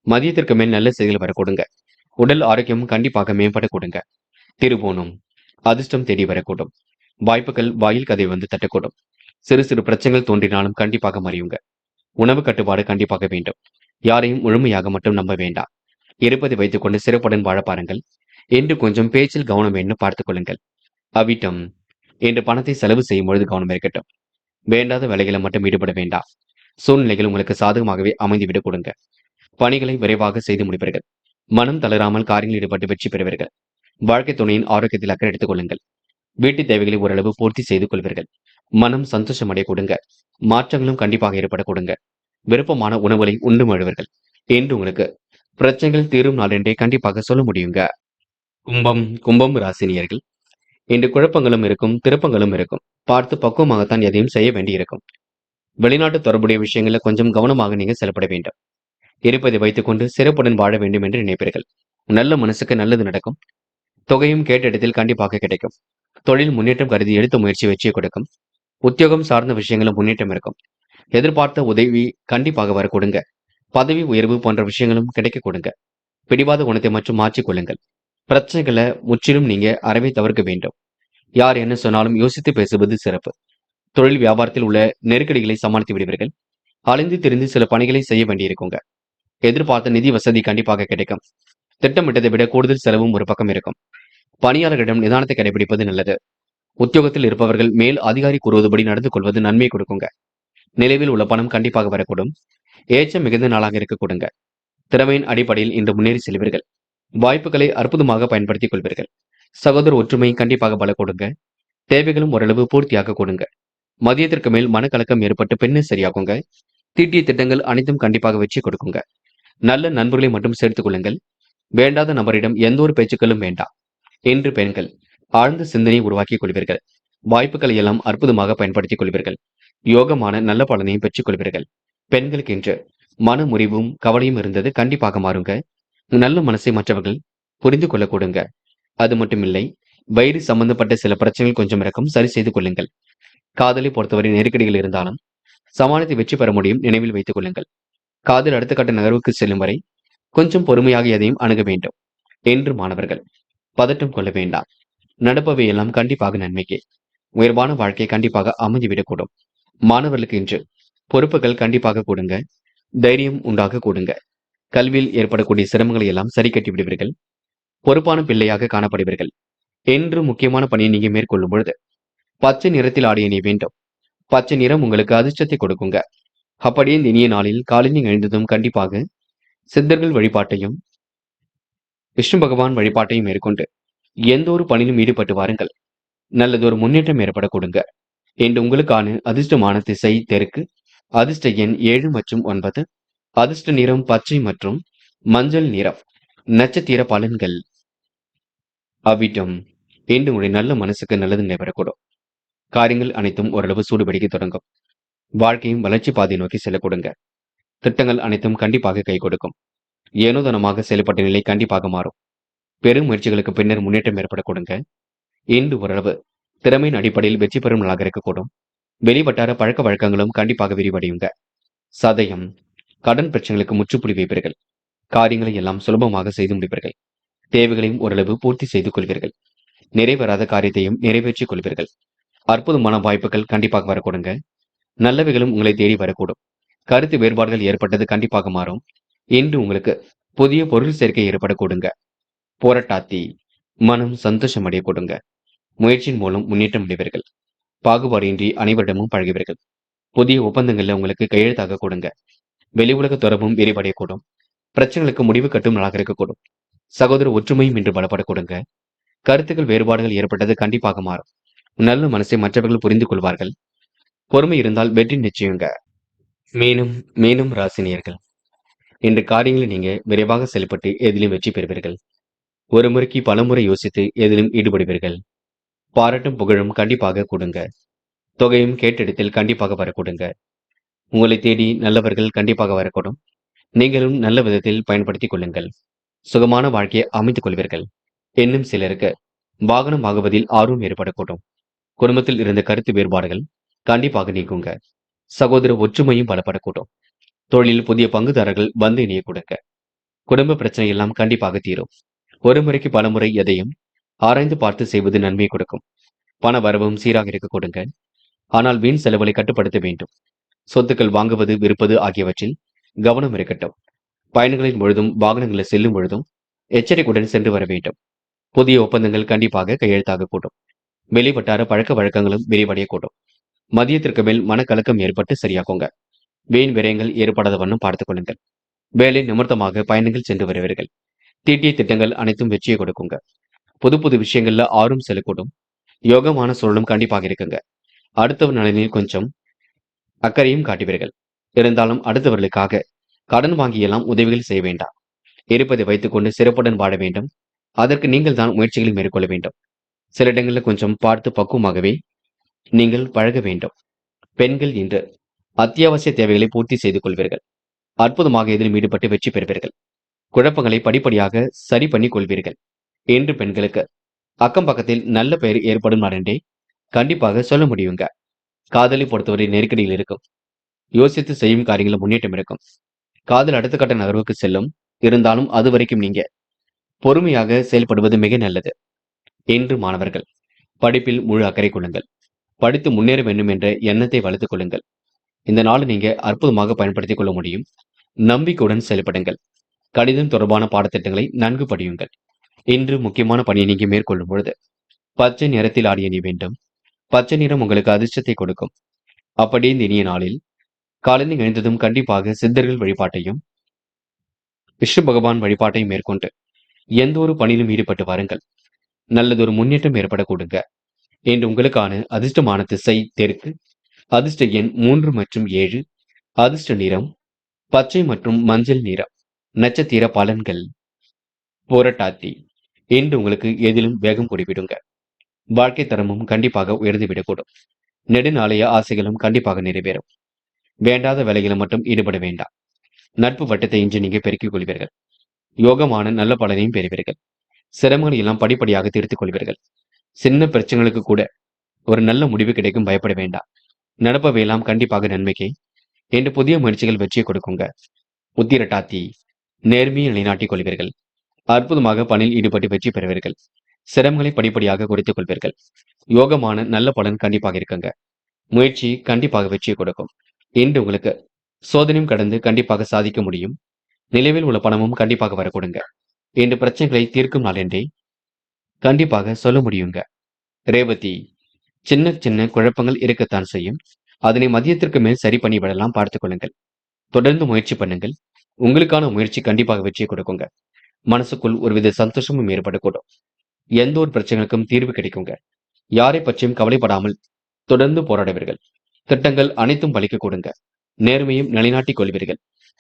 மதியத்திற்கு மேல் நல்ல செய்திகள் வர கொடுங்க. உடல் ஆரோக்கியம் கண்டிப்பாக மேம்பட கொடுங்க. திருவோணம் அதிர்ஷ்டம் தேடி வரக்கூடும். வாய்ப்புகள் வாயில் கதை வந்து தட்டக்கூடும். சிறு சிறு பிரச்சனைகள் தோன்றினாலும் கண்டிப்பாக மறையுங்க. உணவு கட்டுப்பாடு கண்டிப்பாக வேண்டும். யாரையும் முழுமையாக மட்டும் நம்ப வேண்டாம். இருப்பதை வைத்துக் கொண்டு சிறப்புடன் வாழ பாருங்கள். என்று கொஞ்சம் பேச்சில் கவனம் வேண்டும் பார்த்துக் கொள்ளுங்கள். அவிட்டம் என்று பணத்தை செலவு செய்யும் பொழுது கவனம் இருக்கட்டும். வேண்டாத வேலைகளை மட்டும் ஈடுபட வேண்டாம். சூழ்நிலைகள் உங்களுக்கு சாதகமாகவே அமைந்துவிடக் கொடுங்க. பணிகளை விரைவாக செய்து முடிப்பீர்கள். மனம் தளராமல் காரியங்களில் ஈடுபட்டு வெற்றி பெறுவீர்கள். வாழ்க்கை துணையின் ஆரோக்கியத்தில் அக்கறை எடுத்துக் கொள்ளுங்கள். வீட்டு தேவைகளை ஓரளவு பூர்த்தி செய்து கொள்வீர்கள். மனம் சந்தோஷம் அடைய கொடுங்க. மாற்றங்களும் கண்டிப்பாக ஏற்பட கொடுங்க. விருப்பமான உணவுகளை உண்டு மழுவீர்கள். என்று உங்களுக்கு பிரச்சனைகள் தீரும் நாள் என்றே கண்டிப்பாக சொல்ல முடியுங்க. கும்பம் ராசினியர்கள் இன்று குழப்பங்களும் இருக்கும். திருப்பங்களும் இருக்கும். பார்த்து பக்குவமாகத்தான் எதையும் செய்ய வேண்டியிருக்கும். வெளிநாட்டு தொடர்புடைய விஷயங்கள கொஞ்சம் கவனமாக நீங்க செயல்பட வேண்டும். இருப்பதை வைத்துக் கொண்டு சிறப்புடன் வாழ வேண்டும் என்று நினைப்பீர்கள். நல்ல மனசுக்கு நல்லது நடக்கும். தொகையும் கேட்ட இடத்தில் கண்டிப்பாக கிடைக்கும். தொழில் முன்னேற்றம் கருதி எடுத்த முயற்சி வெற்றியை கொடுக்கும். உத்தியோகம் சார்ந்த விஷயங்களும் முன்னேற்றம் இருக்கும். எதிர்பார்த்த உதவி கண்டிப்பாக வர கொடுங்க. பதவி உயர்வு போன்ற விஷயங்களும் கிடைக்க கொடுங்க. பிடிவாத குணத்தை மற்றும் மாற்றிக் கொள்ளுங்கள். பிரச்சனைகளை முற்றிலும் நீங்க அறவே தவிர்க்க வேண்டும். யார் என்ன சொன்னாலும் யோசித்து பேசுவது சிறப்பு. தொழில் வியாபாரத்தில் உள்ள நெருக்கடிகளை சமாளித்து விடுவீர்கள். அலைந்து திரிந்து சில பணிகளை செய்ய வேண்டியிருக்குங்க. எதிர்பார்த்த நிதி வசதி கண்டிப்பாக கிடைக்கும். திட்டமிட்டதை விட கூடுதல் செலவும் ஒரு பக்கம் இருக்கும். பணியாளர்களிடம் நிதானத்தை கடைபிடிப்பது நல்லது. உத்தியோகத்தில் இருப்பவர்கள் மேல் அதிகாரி கூறுவதுபடி நடந்து கொள்வது நன்மை கொடுக்குங்க. நிலைவில் உள்ள பணம் கண்டிப்பாக வரக்கூடும். ஏற்றம் மிகுந்த நாளாக இருக்க கொடுங்க. திறமையின் அடிப்படையில் இன்று முன்னேறி செல்வீர்கள். வாய்ப்புகளை அற்புதமாக பயன்படுத்திக் கொள்வீர்கள். சகோதர ஒற்றுமை கண்டிப்பாக பல கொடுங்க. தேவைகளும் ஓரளவு பூர்த்தியாக கொடுங்க. மதியத்திற்கு மேல் மனக்கலக்கம் ஏற்பட்டு பின்னர் சரியாகுங்க. தீட்டிய திட்டங்கள் அனைத்தும் கண்டிப்பாக வெற்றி கொடுக்குங்க. நல்ல நண்பர்களை மட்டும் சேர்த்துக் கொள்ளுங்கள். வேண்டாத நபரிடம் எந்த ஒரு பேச்சுக்களும் வேண்டாம். இன்று பெண்கள் ஆழ்ந்த சிந்தனையை உருவாக்கிக் கொள்வீர்கள். வாய்ப்புகளை எல்லாம் அற்புதமாக பயன்படுத்திக் கொள்வீர்கள். யோகமான நல்ல பலனையும் பெற்றுக் கொள்வீர்கள். பெண்களுக்கு இன்று மன முறிவும் கவலையும் இருந்தது கண்டிப்பாக மாறுங்க. நல்ல மனசை மற்றவர்கள் புரிந்து கொள்ள கொடுங்க. அது மட்டுமில்லை, வயிறு சம்பந்தப்பட்ட சில பிரச்சனைகள் கொஞ்சம் இருக்கும், சரி செய்து கொள்ளுங்கள். காதலை பொறுத்தவரை நெருக்கடிகள் இருந்தாலும் சமாளித்து வெற்றி பெற முடியும், நினைவில் வைத்துக் கொள்ளுங்கள். காதல் அடுத்த கட்ட நகர்வுக்கு செல்லும் வரை கொஞ்சம் பொறுமையாக எதையும் அணுக வேண்டும். என்று மாணவர்கள் பதட்டம் கொள்ள வேண்டாம். நடப்பவை எல்லாம் கண்டிப்பாக நன்மைக்கே. உயர்வான வாழ்க்கை கண்டிப்பாக அமைந்துவிடக்கூடும். மாணவர்களுக்கு இன்று பொறுப்புகள் கண்டிப்பாக கொடுங்க. தைரியம் உண்டாக கொடுங்க. கல்வியில் ஏற்படக்கூடிய சிரமங்களை எல்லாம் சரி கட்டி விடுவீர்கள். பொறுப்பான பிள்ளையாக காணப்படுவீர்கள். என்று முக்கியமான பணியை நீங்க மேற்கொள்ளும் பொழுது பச்சை நிறத்தில் ஆடிய நீ வேண்டும். பச்சை நிறம் உங்களுக்கு அதிர்ஷ்டத்தை கொடுக்குங்க. அப்படியே இந்த இனிய நாளில் காலையில் நீங்க எழுந்ததும் கண்டிப்பாக சித்தர்கள் வழிபாட்டையும் விஷ்ணு பகவான் வழிபாட்டையும் மேற்கொண்டு எந்த ஒரு பணியிலும் ஈடுபட்டு வாருங்கள். நல்லதொரு முன்னேற்றம் ஏற்பட கொடுங்க. என்று உங்களுக்கான அதிர்ஷ்டமான திசை தெற்கு. அதிர்ஷ்ட எண் 7 மற்றும் 9. அதிர்ஷ்ட நிறம் பச்சை மற்றும் மஞ்சள் நிறம். நட்சத்திர பலன்கள். அவ்விட்டம் இன்று உங்களுடைய நல்ல மனசுக்கு நல்லது நடைபெறக்கூடும். காரியங்கள் அனைத்தும் ஓரளவு சூடுபிடிக்க தொடங்கும். வாழ்க்கையும் வளர்ச்சி பாதை நோக்கி செல்ல கொடுங்க. திட்டங்கள் அனைத்தும் கண்டிப்பாக கை கொடுக்கும். ஏனோதனமாக செயல்பட்ட நிலை கண்டிப்பாக மாறும். பெரும் முயற்சிகளுக்கு பின்னர் முன்னேற்றம் ஏற்பட கொடுங்க. இன்று ஓரளவு திறமையின் அடிப்படையில் வெற்றி பெறும் நாளாக இருக்கக்கூடும். வெளிவட்டார பழக்க வழக்கங்களும் கண்டிப்பாக விரிவடையுங்க. சதயம் கடன் பிரச்சனைகளுக்கு முற்றுப்புள்ளி வைப்பீர்கள். காரியங்களை எல்லாம் சுலபமாக செய்து முடிப்பீர்கள். தேவைகளையும் ஓரளவு பூர்த்தி செய்து கொள்வீர்கள். நிறைவேறாத காரியத்தையும் நிறைவேற்றிக் கொள்வீர்கள். அற்புதமான வாய்ப்புகள் கண்டிப்பாக வரக்கூடுங்க. நல்லவைகளும் உங்களை தேடி வரக்கூடும். கருத்து வேறுபாடுகள் ஏற்பட்டது கண்டிப்பாக மாறும். இன்று உங்களுக்கு புதிய பொருள் சேர்க்கை ஏற்பட கொடுங்க. போராட்டாத்தி மனம் சந்தோஷம் அடைய கொடுங்க. முயற்சியின் மூலம் முன்னேற்றம் அடைவீர்கள். பாகுபாடின்றி அனைவரிடமும் பழகுவீர்கள். புதிய ஒப்பந்தங்கள்ல உங்களுக்கு கையெழுத்தாக கொடுங்க. வெளி உலக தொடர்பும் விரிவடையக்கூடும். பிரச்சனைகளுக்கு முடிவு கட்டும் நாளாக இருக்கக்கூடும். சகோதர ஒற்றுமையும் இன்று பலப்பட கொடுங்க. கருத்துக்கள் வேறுபாடுகள் ஏற்பட்டது கண்டிப்பாக மாறும். நல்ல மனசை மற்றவர்கள் புரிந்து கொள்வார்கள். பொறுமை இருந்தால் வெற்றி நிச்சயங்க. மீனும் மீனும் ராசினியர்கள் இன்று காரியங்களை நீங்க விரைவாக செயல்பட்டு எதிலும் வெற்றி பெறுவீர்கள். ஒரு முறைக்கு பலமுறை யோசித்து எதிலும் ஈடுபடுவீர்கள். பாராட்டும் புகழும் கண்டிப்பாக கொடுங்க. தொகையும் கேட்டெடுத்தில் கண்டிப்பாக வரக்கூடுங்க. உங்களை தேடி நல்லவர்கள் கண்டிப்பாக வரக்கூடும். நீங்களும் நல்ல விதத்தில் பயன்படுத்திக் கொள்ளுங்கள். சுகமான வாழ்க்கையை அமைத்துக் கொள்வீர்கள். இன்னும் சிலருக்கு வாகனம் வாங்குவதில் ஆர்வம் ஏற்படக்கூடும். குடும்பத்தில் இருந்த கருத்து வேறுபாடுகள் கண்டிப்பாக நீக்குங்க. சகோதர ஒற்றுமையும் பலப்படக்கூடும். தொழிலில் புதிய பங்குதாரர்கள் வந்து இணைய கொடுங்க. குடும்ப பிரச்சனை எல்லாம் கண்டிப்பாக தீரும். ஒரு முறைக்கு பலமுறை எதையும் ஆராய்ந்து பார்த்து செய்வது நன்மை கொடுக்கும். பண வரவும் சீராக இருக்க கொடுங்க. ஆனால் வீண் செலவுகளை கட்டுப்படுத்த வேண்டும். சொத்துக்கள் வாங்குவது விற்பது ஆகியவற்றில் கவனம் இருக்கட்டும். பயணங்களின் பொழுதும் வாகனங்களில் செல்லும் பொழுதும் எச்சரிக்கையுடன் சென்று வர வேண்டும். புதிய ஒப்பந்தங்கள் கண்டிப்பாக கையெழுத்தாக கூடும். வெளிவட்டார பழக்க வழக்கங்களும் விரிவடையக்கூடும். மதியத்திற்கு மேல் மனக்கலக்கம் ஏற்பட்டு சரியாகுங்க. வீண் விரயங்கள் ஏற்படாத வண்ணம் பார்த்துக் கொள்ளுங்கள். வேலை நிமித்தமாக பயணங்கள் சென்று வருவீர்கள். தீட்டிய திட்டங்கள் அனைத்தும் வெற்றியை கொடுக்குங்க. புது புது விஷயங்கள்ல ஆர்வம் செல்லக்கூடும். யோகமான சூழலும் கண்டிப்பாக இருக்குங்க. அடுத்தவர் நலனில் கொஞ்சம் அக்கறையும் காட்டுவீர்கள். இருந்தாலும் அடுத்தவர்களுக்காக கடன் வாங்கியெல்லாம் உதவிகள் செய்ய வேண்டாம். இருப்பதை வைத்துக் கொண்டு சிறப்புடன் வாழ வேண்டும். அதற்கு நீங்கள் தான் முயற்சிகளை மேற்கொள்ள வேண்டும். சில இடங்களில் கொஞ்சம் பார்த்து பக்குவமாகவே நீங்கள் பழக வேண்டும். பெண்கள் இன்று அத்தியாவசிய தேவைகளை பூர்த்தி செய்து கொள்வீர்கள். அற்புதமாக இதில் ஈடுபட்டு வெற்றி பெறுவீர்கள். குழப்பங்களை படிப்படியாக சரி பண்ணி கொள்வீர்கள். இன்று பெண்களுக்கு அக்கம் பக்கத்தில் நல்ல பெயர் ஏற்படும் நாள் என்றே கண்டிப்பாக சொல்ல முடியுங்க. காதலை பொறுத்தவரை நெருக்கடியில் இருக்கும். யோசித்து செய்யும் காரியங்களில் முன்னேற்றம் இருக்கும். காதல் அடுத்த கட்ட நகர்வுக்கு செல்லும். இருந்தாலும் அது வரைக்கும் நீங்க பொறுமையாக செயல்படுவது மிக நல்லது. இன்று மாணவர்கள் படிப்பில் முழு அக்கறை கொள்ளுங்கள். படித்து முன்னேற வேண்டும் என்ற எண்ணத்தை வளர்த்துக் கொள்ளுங்கள். இந்த நாளை நீங்க அற்புதமாக பயன்படுத்திக் கொள்ள முடியும். நம்பிக்கையுடன் செயல்படுங்கள். கணிதம் தொடர்பான பாடத்திட்டங்களை நன்கு படியுங்கள். இன்று முக்கியமான பணியை நீங்க மேற்கொள்ளும் பொழுது பச்சை நிறத்தில் ஆடிய நீ வேண்டும். பச்சை நிறம் உங்களுக்கு அதிர்ஷ்டத்தை கொடுக்கும். அப்படியே இந்த இனிய நாளில் காலையில் எழுந்ததும் கண்டிப்பாக சித்தர்கள் வழிபாட்டையும் விஷ்ணு பகவான் வழிபாட்டையும் மேற்கொண்டு எந்த ஒரு பணியிலும் ஈடுபட்டு வாருங்கள். நல்லதொரு முன்னேற்றம் ஏற்பட கொடுங்க. என்று உங்களுக்கான அதிர்ஷ்டமான திசை தெற்கு. அதிர்ஷ்ட எண் 3 மற்றும் 7. அதிர்ஷ்ட நிறம் பச்சை மற்றும் மஞ்சள் நிறம். நட்சத்திர பலன்கள். புரட்டாதி இன்று உங்களுக்கு எதிலும் வேகம் கூடிவிடுங்க. வாழ்க்கை தரமும் கண்டிப்பாக உயர்ந்து விடக்கூடும். நெடுநாளைய ஆசைகளும் கண்டிப்பாக நிறைவேறும். வேண்டாத வேலைகளை மட்டும் ஈடுபட வேண்டாம். நட்பு வட்டத்தை இன்று நீங்க பெருக்கிக் கொள்வீர்கள். யோகமான நல்ல பலனையும் பெறுவீர்கள். சிரமங்களை எல்லாம் படிப்படியாக தீர்த்துக் கொள்வீர்கள். சின்ன பிரச்சனைகளுக்கு கூட ஒரு நல்ல முடிவு கிடைக்கும், பயப்பட வேண்டாம். நடப்பவையெல்லாம் கண்டிப்பாக நன்மைக்கே. என்று புதிய முயற்சிகள் வெற்றியை கொடுக்குங்க. உத்திரட்டாத்தி நேர்மையை நிலைநாட்டிக் கொள்வீர்கள். அற்புதமாக பணியில் ஈடுபட்டு வெற்றி பெறுவீர்கள். சிரமங்களை படிப்படியாக குறைத்துக் கொள்வீர்கள். யோகமான நல்ல பலன் கண்டிப்பாக இருக்குங்க. முயற்சி கண்டிப்பாக வெற்றியை கொடுக்கும். இன்று உங்களுக்கு சோதனையும் கடந்து கண்டிப்பாக சாதிக்க முடியும். நிலவில் உள்ள பணமும் கண்டிப்பாக வரக்கூடுங்க. இன்று பிரச்சனைகளை தீர்க்கும் நாள் என்றே கண்டிப்பாக சொல்ல முடியுங்க. ரேவதி சின்ன சின்ன குழப்பங்கள் இருக்கத்தான் செய்யும். அதனை மதியத்திற்கு மேல் சரி பண்ணி விடலாம், பார்த்துக் கொள்ளுங்கள். தொடர்ந்து முயற்சி பண்ணுங்கள். உங்களுக்கான முயற்சி கண்டிப்பாக வெற்றியை கொடுக்குங்க. மனசுக்குள் ஒருவித சந்தோஷமும் ஏற்படக்கூடும். எந்த ஒரு பிரச்சனைக்கும் தீர்வு கிடைக்குங்க. யாரை பற்றியும் கவலைப்படாமல் தொடர்ந்து போராடுவீர்கள். திட்டங்கள் அனைத்தும் பலிக்க கொடுங்க. நேர்மையும் நிலைநாட்டிக் கொள்வீர்கள்.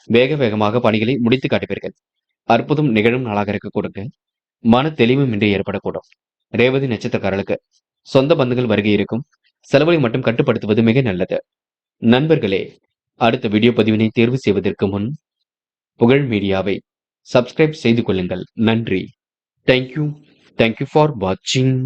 வேக வேகமாக பணிகளை முடித்து காட்டுவீர்கள். அற்புதம் நிகழும் நாளாக இருக்க கொடுங்க. மன தெளிவும் இன்றி ஏற்படக்கூடும். ரேவதி நட்சத்திரக்காரர்களுக்கு சொந்த பந்துகள் வருகை இருக்கும். செலவை மட்டும் கட்டுப்படுத்துவது மிக நல்லது. நண்பர்களே, அடுத்த வீடியோ பதிவினை தேர்வு செய்வதற்கு முன் புகழ் மீடியாவை சப்ஸ்கிரைப் செய்து கொள்ளுங்கள். நன்றி. தேங்க்யூ ஃபார் வாட்சிங்.